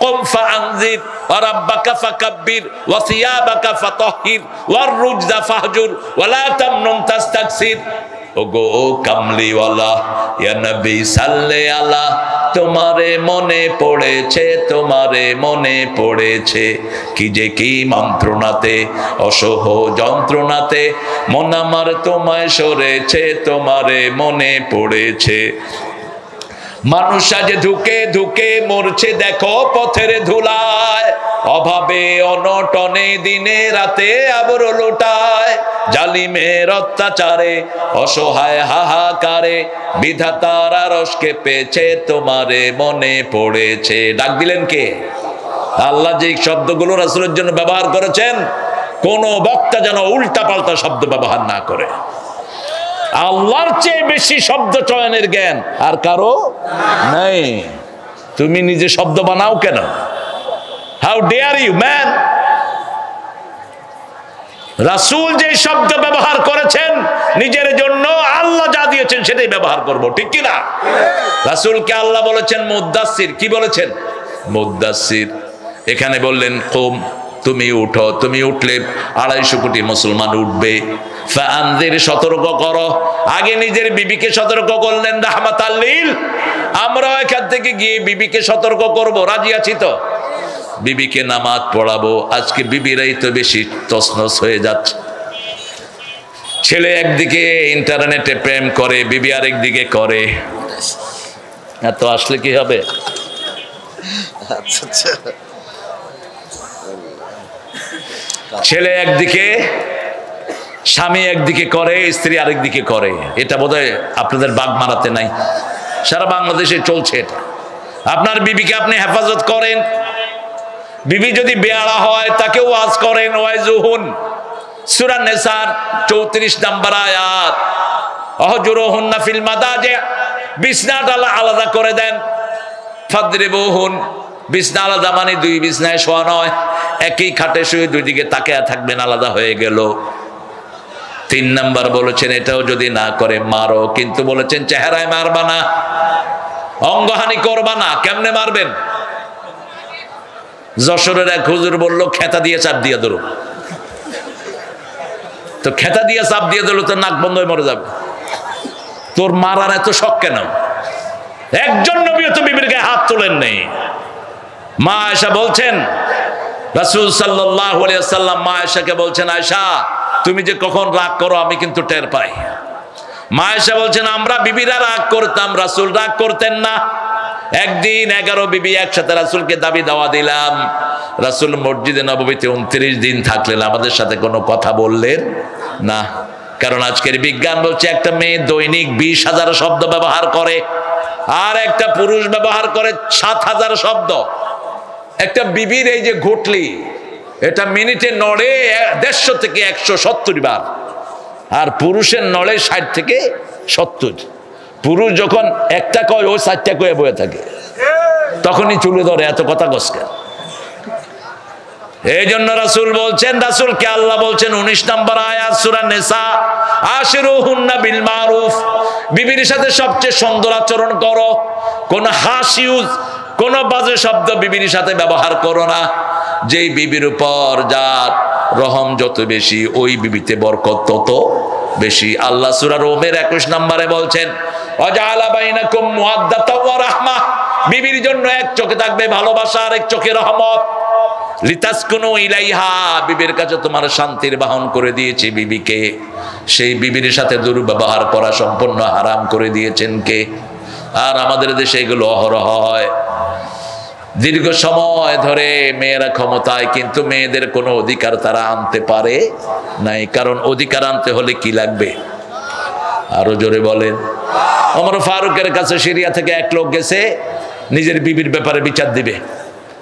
কুম ফাআনজির ওয়া রাব্বাকা ফাকাব্বির ওয়া সিয়াবাকা ফাতাহহির ওয়ার রুজদা ফাহজুর ওয়া লা তামনুন তাস্তাকসির। ওগো কামলিওয়ালা, ইয়া নবী সাল্লে আলা। তোমারে মনে পড়েছে, তোমারে মনে পড়েছে, কি যে কি মন্ত্রণাতে, অসহ যন্ত্রণাতে মন আমার তোমায় সরেছে, তোমারে মনে পড়েছে। মানুষ আজ ধুকে ধুকে মরছে, দেখো পথের ধুলায়। অভাবে অনটনে দিনে রাতে আবর লোটায়। জালিমের অত্যাচারে অসহায় হাহাকারে বিধাতার আরশকে পেয়েছে, তোমারে মনে পড়েছে। ডাক দিলেন কে? আল্লাহ। যে শব্দগুলো রাসূলের জন্য ব্যবহার করেছেন, কোন বক্তা যেন উল্টা পাল্টা শব্দ ব্যবহার না করে। আল্লাহর চেয়ে বেশি শব্দ চয়নের জ্ঞান আর কারো নাই। তুমি নিজে শব্দ বানাও কেন? How dare you man? রাসূল যে শব্দ ব্যবহার করেছেন নিজের জন্য, আল্লাহ যা দিয়েছেন সেটাই ব্যবহার করব। ঠিক কি না? রাসূলকে আল্লাহ বলেছেন মুদাসসির। কি বলেছেন? মুদাসসির। এখানে বললেন কুম, তুমি উঠো। তুমি উঠলে 250 কোটি মুসলমান উঠবে। ফাআনজির, সতর্ক করো। আগে নিজের বিবিকে সতর্ক করলেন রাহমাতাল লিল। আমরা এখান থেকে গিয়ে বিবিকে সতর্ক করব। রাজি আছি তো? বিবিকে নামাজ পড়াবো। আজকে বিবিরাই তো বেশি তছনছ হয়ে যাচ্ছে। ছেলে একদিকে ইন্টারনেটে প্রেম করে, বিবি আরেকদিকে করে। এত আসলে কি হবে? ছেলে একদিকে, স্বামী একদিকে করে, স্ত্রী আরেকদিকে করে। এটা বোধহয় আপনাদের বাগ মারাতে নাই, সারা বাংলাদেশে চলছে এটা। আপনার বিবিকে আপনি হেফাজত করেন। বিবি যদি বেয়ারা হয় তাকে ওয়াজ করেন, ওয়াইজুহুন। সূরা নিসার 34 নম্বর আয়াত, অহজুরুহুন্না ফিল মাদাজি, বিছনাটা আলাদা করে দেন। ফাদরিবুহুন, বিছনা আলাদা মানে দুই বিছনায় শোয়া নয়, একই খাটে শুয়ে দুই দিকে তাকিয়ে থাকবেন, আলাদা হয়ে গেল। 3 নাম্বার বলেছেন এটাও যদি না করে মারো, কিন্তু বলেছেন চেহারায় মারবা না, অঙ্গহানি করবা না। কেমনে মারবেন? যশোরের এক হুজুর বলল খেতা দিয়ে চাপ দিয়ে ধরো। তো খেতা দিয়ে চাপ দিয়ে দিল তো নাক বন্ধ হয়ে মরে যাবে। তোর মারার এত শখ কেন? একজন নবীও তো বিবির গায়ে হাত তোলেন নেই। মা আয়েশা বলছেন, রাসূল সাল্লাল্লাহু আলাইহি ওয়াসাল্লাম মা আয়েশাকে বলছেন, আয়েশা তুমি যে কখন রাগ করো আমি কিন্তু টের পাই। মা আয়েশা বলছেন আমরা বিবিরা রাগ করতাম, রাসূল রাগ করতেন না। একদিন 11 বিবি একসাথে রাসূলকে দাবি দাওয়া দিলাম। রাসূল মসজিদে নববীতে 29 দিন থাকলেন, আমাদের সাথে কোনো কথা বললেন না। কারণ আজকের বিজ্ঞান বলছে একটা মেয়ে দৈনিক 20,000 শব্দ ব্যবহার করে, আর একটা পুরুষ ব্যবহার করে 7,000 শব্দ। একটা বিবির এই যে ঘটলি, এটা মিনিটে নড়ে 150 থেকে 170 বার, আর পুরুষের নড়ে 60 থেকে 70। পুরুষ যখন একটা কয় ওই 60টা কয়ে বয়ে থাকে, তখনই চুলে ধরে এত কথা কসকে। এই জন্য রাসূল বলছেন, রাসূলকে আল্লাহ বলছেন 19 নম্বর আয়াত সূরা নিসা, আশিরুহুন্না বিল মারুফ, বিবির সাথে সবচেয়ে সুন্দর আচরণ করো। কোন হাসিউজ, কোন বাজে শব্দ বিবির সাথে ব্যবহার করো না। যেই বিবির উপর যার রহম যত বেশি, ওই বিবিতে বরকত তত বেশি। আল্লাহ সূরা রুমের 21 নম্বরে বলছেন, ওয়াজআলা বাইনাকুম মুওয়াদ্দাতাও ওয়া রাহমাহ, বিবির জন্য এক চোখে থাকবে ভালোবাসা আর এক চোখে রহমত। লিতাসকুনু ইলাইহা, বিবির কাছে তোমার শান্তির বাহন করে দিয়েছি বিবিকে। সেই বিবির সাথে দুর্ব্যবহার করা সম্পূর্ণ হারাম করে দিয়েছেন কে? আর আমাদের দেশে এগুলো অহরহ হয়। দীর্ঘ সময় ধরে মেয়েরা ক্ষমতায়, কিন্তু মেয়েদের কোনো অধিকার তারা আনতে পারে নাই। কারণ অধিকার আনতে হলে কি লাগবে? আরো জোরে বলেন। ওমর ফারুকের কাছে সিরিয়া থেকে এক লোক গেছে নিজের বিবির ব্যাপারে বিচার দিবে।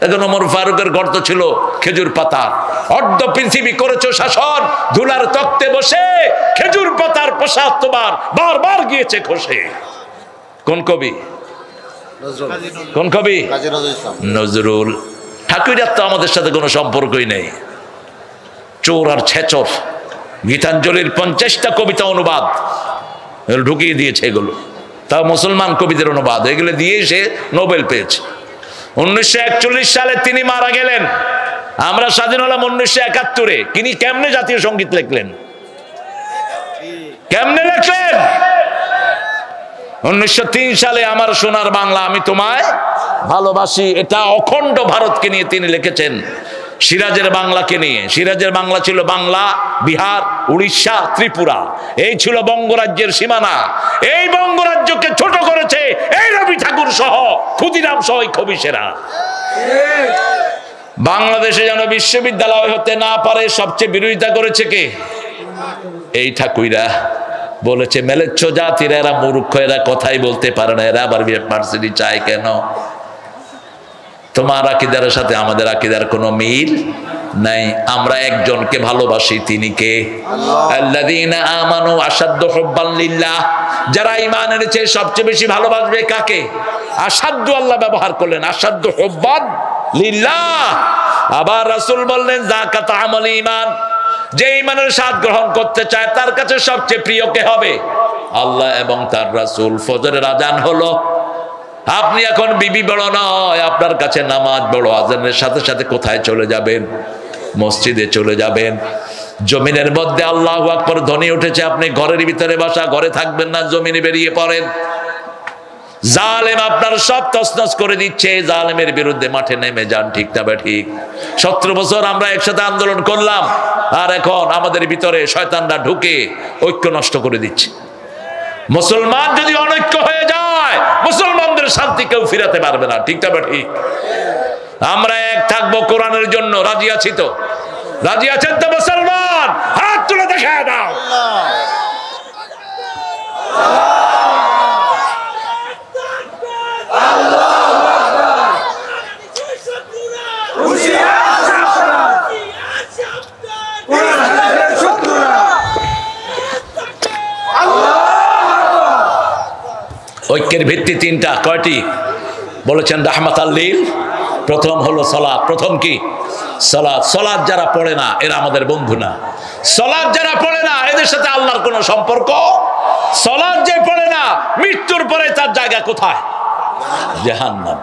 এখন ওমর ফারুকের গর্ত ছিল খেজুর পাতা, অর্ধ পৃথিবী করেছো শাসন, ধুলার তক্তে বসে খেজুর পাতার প্রসাদ তোমার বারবার গিয়েছে খসে। কোন কবি? কোন কবি? নজরুল। ঠাকুরের তো আমাদের সাথে কোনো সম্পর্কই নেই। চোর আর ছেচর। গীতাঞ্জলির 50টা কবিতা অনুবাদ ঢুকিয়ে দিয়েছে এগুলো, তা মুসলমান কবিদের অনুবাদ, এগুলো দিয়ে সে নোবেল পেয়েছে। 1941 সালে তিনি মারা গেলেন। আমরা স্বাধীন হলাম 1971-এ। তিনি কেমনে জাতীয় সঙ্গীত লিখলেন? কেমনে লিখলেন? 1903 সালে আমার সোনার বাংলা আমি তোমায় ভালোবাসি, এটা অখণ্ড ভারতকে নিয়ে তিনি লিখেছেন। সিরাজের বাংলাকে নিয়ে। সিরাজের বাংলা ছিল বাংলা, বিহার, উড়িষ্যা, ত্রিপুরা, এই ছিল বঙ্গরাজ্যের সীমানা। এই বঙ্গরাজ্যকে ছোট করেছে এই রবি ঠাকুর সহ, ক্ষুদিরাম সহ কবিশেরা। বাংলাদেশে যেন বিশ্ববিদ্যালয় হতে না পারে সবচেয়ে বিরোধিতা করেছে কে? এই ঠাকুরা। বলেছে মেলেচ্ছ জাতির, এরা মূর্খ, এরা কথাই বলতে পারে না, এরা আবার ইউনিভার্সিটি চায় কেন? তোমার আকীদার সাথে আমাদের আকীদার কোনো মিল নাই। আমরা একজনকে ভালোবাসি, তিনি কে? আল্লাযীনা আমানু আশাদ্দু হুব্বান লিল্লাহ, যারা ঈমান এনেছে সবচেয়ে বেশি ভালোবাসবে কাকে? আশাদ্দু আল্লাহ ব্যবহার করলেন, আশাদ্দু হুব্বান লিল্লাহ। আবার রাসূল বললেন যাকাত আমল ঈমান, যে ঈমানের স্বাদ গ্রহণ করতে চায় তার কাছে সবচেয়ে প্রিয় কে হবে? আল্লাহ এবং তার রাসূল। ফজরের আজান হলো, আপনি এখন বিবি বড় নয়, আপনার কাছে নামাজ বড়। আজানের সাথে সাথে কোথায় চলে যাবেন? মসজিদে চলে যাবেন। জমিনের মধ্যে আল্লাহু আকবার ধ্বনি উঠেছে, আপনি ঘরের ভিতরে বসা, ঘরে থাকবেন না, জমিনে বেরিয়ে পড়েন। জালেম আপনার সব তছনছ করে দিচ্ছে, জালেমের বিরুদ্ধে মাঠে নেমে যান। ঠিক না বে ঠিক? 17 বছর আমরা একসাথে আন্দোলন করলাম, আর এখন আমাদের ভিতরে শয়তানরা ঢুকে ঐক্য নষ্ট করে দিচ্ছে। মুসলমান যদি অনৈক্য হয়ে যায়, মুসলমানদের শান্তি কেউ ফিরাতে পারবে না। ঠিক না বে ঠিক? আমরা এক থাকবো কোরআনের জন্য। রাজি আছি তো? রাজি আছেন তো মুসলমান? হাত তুলে দেখায় দাও। ঐক্যের ভিত্তি তিনটা, কয়টি বলেছেন রাহমাতাল লিল? প্রথম হলো সালাত। প্রথম কি? সালাত। সালাত যারা পড়ে না এরা আমাদের বন্ধু না। সালাত যারা পড়ে না এদের সাথে আল্লাহর কোনো সম্পর্ক। সালাত যে পড়ে না মৃত্যুর পরে তার জায়গা কোথায়? জাহান্নাম।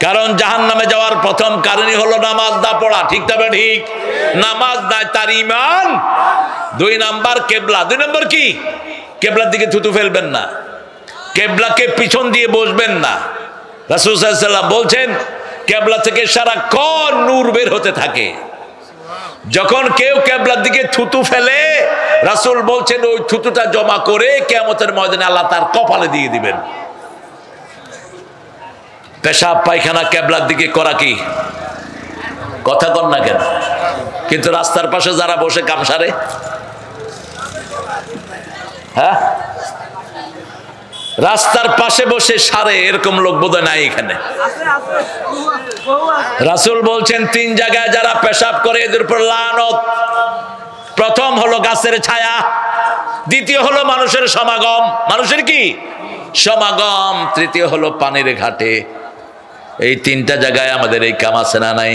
কারণ জাহান্নামে যাওয়ার প্রথম কারণই হলো নামাজ না পড়া। ঠিক তবে ঠিক, নামাজ নাই তার ঈমান। 2 নাম্বার কেবলা। 2 নম্বর কি? কেবলার দিকে থুতু ফেলবেন না, কেবলাকে পিছন দিয়ে বসবেন না। রাসূল সাল্লাল্লাহু আলাইহি ওয়াসাল্লাম বলছেন কেবলা থেকে সারাক্ষণ নূর বের হতে থাকে। যখন কেউ কেবলার দিকে থুতু ফেলে রাসূল বলছেন ওই থুতুটা জমা করে কিয়ামতের ময়দানে আল্লাহ তার কপালে দিয়ে দিবেন। পেশাব পায়খানা কেবলার দিকে করা কি কথা কন না কেন? কিন্তু রাস্তার পাশে যারা বসে কামসারে, হ্যাঁ রাস্তার পাশে বসে সারে, এরকম লোক বোধহয় নাই এখানে। রাসূল বলছেন 3 জায়গায় যারা পেশাব করে এদের উপর লানত। প্রথম হলো গাছের ছায়া, দ্বিতীয় হলো মানুষের সমাগম, মানুষের কি সমাগম, তৃতীয় হলো পানির ঘাটে। এই 3টা জায়গায় আমাদের এই কাম আছে না নাই?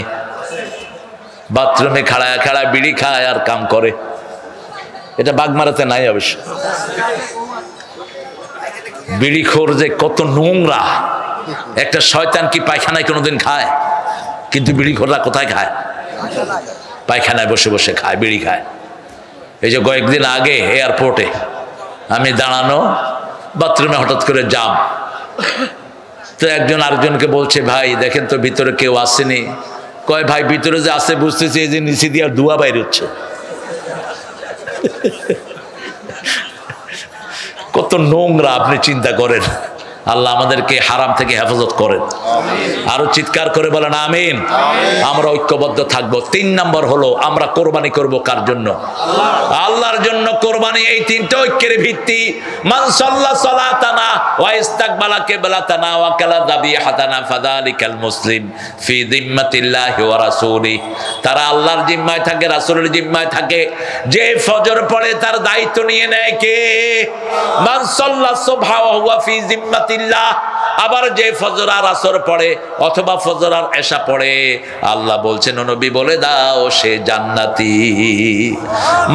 বাথরুমে খাড়ায় খাড়ায় বিড়ি খায় আর কাম করে, এটা বাগমারাতে নাই অবশ্য। বিড়িখোর যে কত নোংরা! একটা শয়তান কি পায়খানায় কোনোদিন খায়? কিন্তু বিড়িখোররা কোথায় খায়? পায়খানায় বসে বসে খায়, বিড়ি খায়। এই যে কয়েকদিন আগে এয়ারপোর্টে আমি দাঁড়ানো, বাথরুমে হঠাৎ করে জাম, তো একজন আরেকজনকে বলছে ভাই দেখেন তো ভিতরে কেউ আসেনি। কয় ভাই ভিতরে যে আসে বুঝতেছি এই যে নিচে দিয়ে ধোঁয়া বাইর হচ্ছে। কত নোংরা আপনি চিন্তা করেন। আল্লাহ আমাদেরকে হারাম থেকে হেফাজত করেন। আরো চিৎকার করে বলেন আমিন। আমরা ঐক্যবদ্ধ থাকবো। 3 নম্বর হলো আমরা কোরবানি করব কার জন্য? আল্লাহর জন্য কোরবানি। এই 3টা ঐক্যের ভিত্তি। মান সাল্লা সালাতানা ওয়া ইস্তাকবালা কিবলাতানা ওয়া কালা যাবিহাতানা ফাযালিকাল মুসলিম ফি যিম্মাতিল্লাহি ওয়া রাসূলি। তারা আল্লাহর জিম্মায় থাকে, রাসূলের জিম্মায় থাকে। যে ফজর পড়ে তার দায়িত্ব নিয়ে নেয় কে? মান সাল্লা সুবহা ওয়া হুয়া ফি যিম্মাতি। আবার যে ফজর আর আসর পড়ে অথবা ফজর আর এশা পড়ে, আল্লাহ বলছেন ও নবী বলে দাও সে জান্নাতি।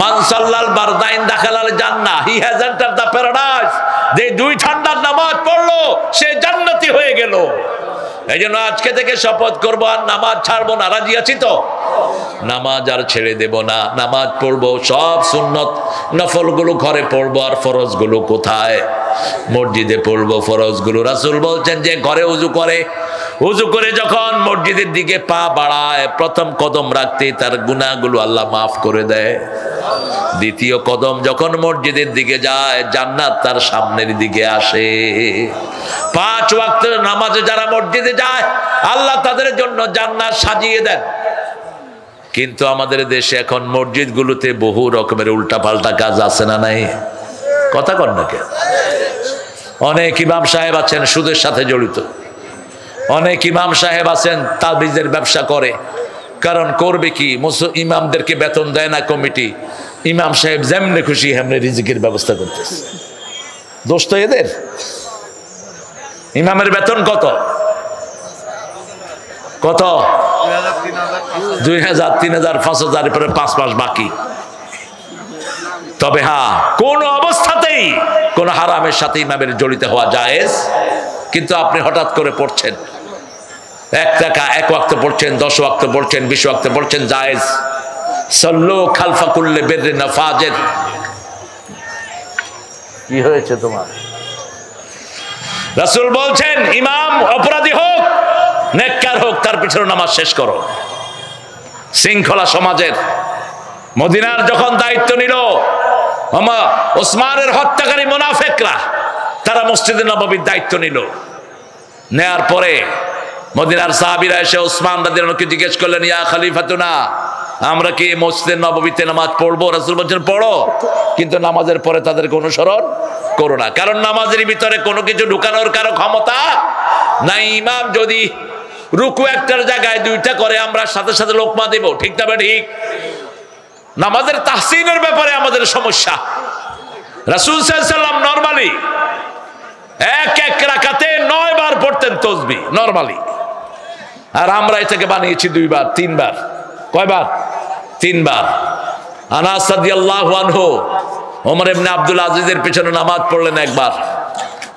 মান সাল্লাল বারদাইন দাখালাল জান্নাহ, হি হ্যাজ এন্টারড দ্য প্যারাডাইস। যে 2 ঠান্ডার নামাজ পড়লো সে জান্নাতি হয়ে গেল। এই জন্য আজকে থেকে শপথ করবো আর নামাজ ছাড়বো না। রাজি আছি তো? নামাজ আর ছেড়ে দেব না। নামাজ পড়বো, সব সুন্নত নফলগুলো ঘরে পড়বো, আর ফরজগুলো কোথায়? মসজিদে পড়বো ফরজগুলো। রাসূল বলছেন যে ঘরে উজু করে যখন মসজিদের দিকে পা বাড়ায় প্রথম কদম রাখতে তার গুনাহগুলো আল্লাহ মাফ করে দেয়। দ্বিতীয় কদম যখন মসজিদের দিকে যায় জান্নাত তার সামনের দিকে আসে। 5 ওয়াক্তের নামাজে যারা মসজিদে যায় আল্লাহ তাদের জন্য জান্নাত সাজিয়ে দেন। কিন্তু আমাদের দেশে এখন মসজিদগুলোতে বহু রকমের উল্টাপাল্টা কাজ আছে না নাই? কথা কন না কেন? অনেক ইমাম সাহেব আছেন সুদের সাথে জড়িত, অনেক ইমাম সাহেব আছেন তাবিজের ব্যবসা করে। কারণ করবে কি, ইমামদেরকে বেতন দেয় না কমিটি, ইমাম সাহেব যেমনে খুশি হেমনে রিজিকের ব্যবস্থা করতেছে। দোষ তো এদের। ইমামের বেতন কত? 2000, 3000, 5000 পরে 5 মাস বাকি। তবে হ্যাঁ, কোন অবস্থাতেই কোন হারামের সাথে ইমামের জড়িত হওয়া জায়েজ। কিন্তু আপনি হঠাৎ করে পড়ছেন 1 টাকা 1 ওয়াক্ত পড়ছেন, 10 ওয়াক্ত পড়ছেন, 20 ওয়াক্ত পড়ছেন, জায়েজ। সাল্লু খালফা কুল্লি বিররিন ওয়া ফাজির। কি হয়েছে তোমার? রাসূল বলছেন ইমাম অপরাধী হোক নেককার হোক তার পিছনে নামাজ শেষ করো। শৃঙ্খলা সমাজের মদিনার যখন দায়িত্ব নিল ওসমানের হত্যাকারী মুনাফিকরা, তারা মসজিদে নববীর দায়িত্ব নিল। নেয়ার পরে মদিনার সাহাবীরা এসে ওসমান রাদিয়াল্লাহু আনহুকে জিজ্ঞেস করলেন ইয়া খলিফাতুনা, আমরা কি মসজিদে নববীতে নামাজ পড়বো? রাসূল বলেন পড়ো, কিন্তু নামাজের পরে তাদেরকে অনুসরণ করো না। কারণ নামাজের ভিতরে কোনো কিছু ঢুকানোর কারো ক্ষমতা নাই। ইমাম যদি রুকু একটার জায়গায় 2টা করে আমরা সাথে সাথে লোকমা দেব, ঠিক তবে ঠিক। নামাজের তাহসিনের ব্যাপারে আমাদের সমস্যা। রাসূল সাল্লাল্লাহু আলাইহি ওয়াসাল্লাম নরমালি এক এক রাকাতে 9 বার পড়তেন তাসবিহ নরমালি। আর আমরা এটাকে বানিয়েছি 2 বার 3 বার। কয়বার? 3 বার। আনাস রাদিয়াল্লাহু আনহু ওমর ইবনে আব্দুল আজিজের পিছনে নামাজ পড়লেন একবার।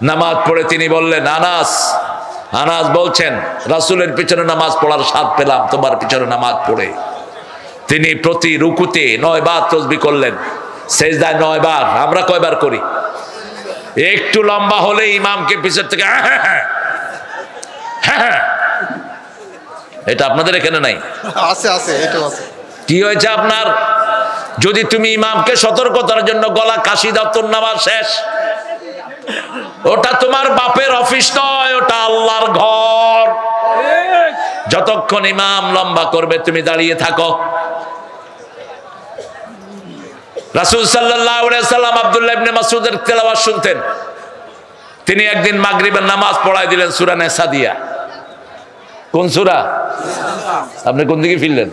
নামাজ পড়ে তিনি বললেন, আনাস বলছেন রাসূলের পিছনে নামাজ পড়ার স্বাদ পেলাম তোমার পিছনে নামাজ পড়ে। তিনি প্রতি রুকুতে 9 বার তাসবিহ করলেন, সেজদায় 9 বার। আমরা কয়বার করি? একটু লম্বা হলে ইমামকে পিছন থেকে এটা আপনাদের এখানে নাই? আছে আছে, এটা আছে। কি হয়েছে আপনার? যদি তুমি ইমামকে সতর্কতার জন্য গলা কাশি দাও তোর নামাজ শেষ। ওটা তোমার বাপের অফিস নয়, ওটা আল্লাহর ঘর। যতক্ষণ ইমাম লম্বা করবে তুমি দাঁড়িয়ে থাকো। রাসূল সাল্লাল্লাহু আলাইহি সাল্লাম আব্দুল্লাহ ইবনে মাসউদের তেলাওয়াত শুনতেন। তিনি একদিন মাগরিবের নামাজ পড়ায় দিলেন সূরা নিসা দিয়া। কোন সূরা? আপনি কোন দিকে ফিরলেন?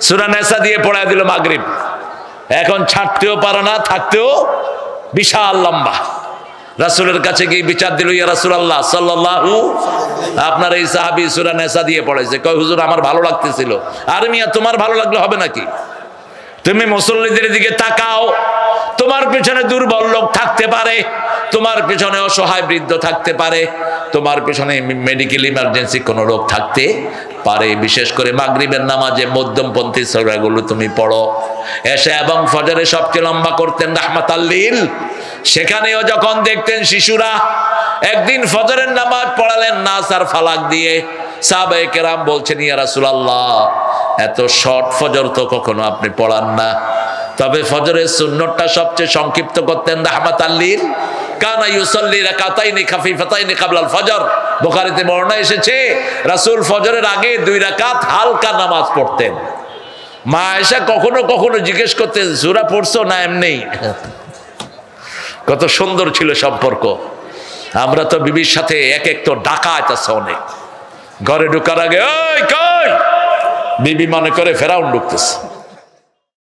সূরা নিসা দিয়ে পড়ায় দিল মাগরিব। এখন ছাড়তেও পারে না, থাকতেও বিশাল লম্বা। রাসূলের কাছে গিয়ে বিচার দিল, ইয়া রাসূলুল্লাহ সাল্লাল্লাহু, আপনার এই সাহাবী সূরা নিসা দিয়ে পড়াইছে। কয় হুজুর আমার ভালো লাগতেছিল। আরে মিয়া তোমার ভালো লাগলে হবে নাকি? তুমি মুসল্লিদের দিকে তাকাও, তোমার পিছনে দুর্বল লোক থাকতে পারে, তোমার পিছনে অসহায় বৃদ্ধ থাকতে পারে, তোমার পিছনে মেডিকেল ইমার্জেন্সি কোনো রোগ থাকতে পারে। বিশেষ করে মাগরিবের নামাজে মধ্যমপন্থী সূরাগুলো তুমি পড়ো। এশা এবং ফজরে সবচেয়ে লম্বা করতেন রাহমাতাল লিল। সেখানেও যখন দেখতেন শিশুরা, একদিন ফজরের নামাজ পড়ালেন নাস আর ফালাক দিয়ে। সাহাবায়ে কেরাম বলছেন, ইয়া রাসূলুল্লাহ এত শর্ট ফজর তো কখনো আপনি পড়ান না। তবে ফজরের সুন্নতটা সবচেয়ে সংক্ষিপ্ত করতেন রাহমাতাল লিল। কানা ইউসাল্লি রাকাতাইনি খাফিফাতাইনি ক্বাবলাল ফজর। বুখারীতে বর্ণনা এসেছে রাসূল ফজরের আগে 2 রাকাত হালকা নামাজ পড়তেন। মা আয়েশা কখনো কখনো জিজ্ঞেস করতেন, সূরা পড়ছো না এমনি? কত সুন্দর ছিল সম্পর্ক। আমরা তো বিবির সাথে এক তো ডাকাত আছে অনেক। ঘরে ঢোকার আগে ওই কই, বিবি মনে করে ফেরাউন ঢুকতেছে।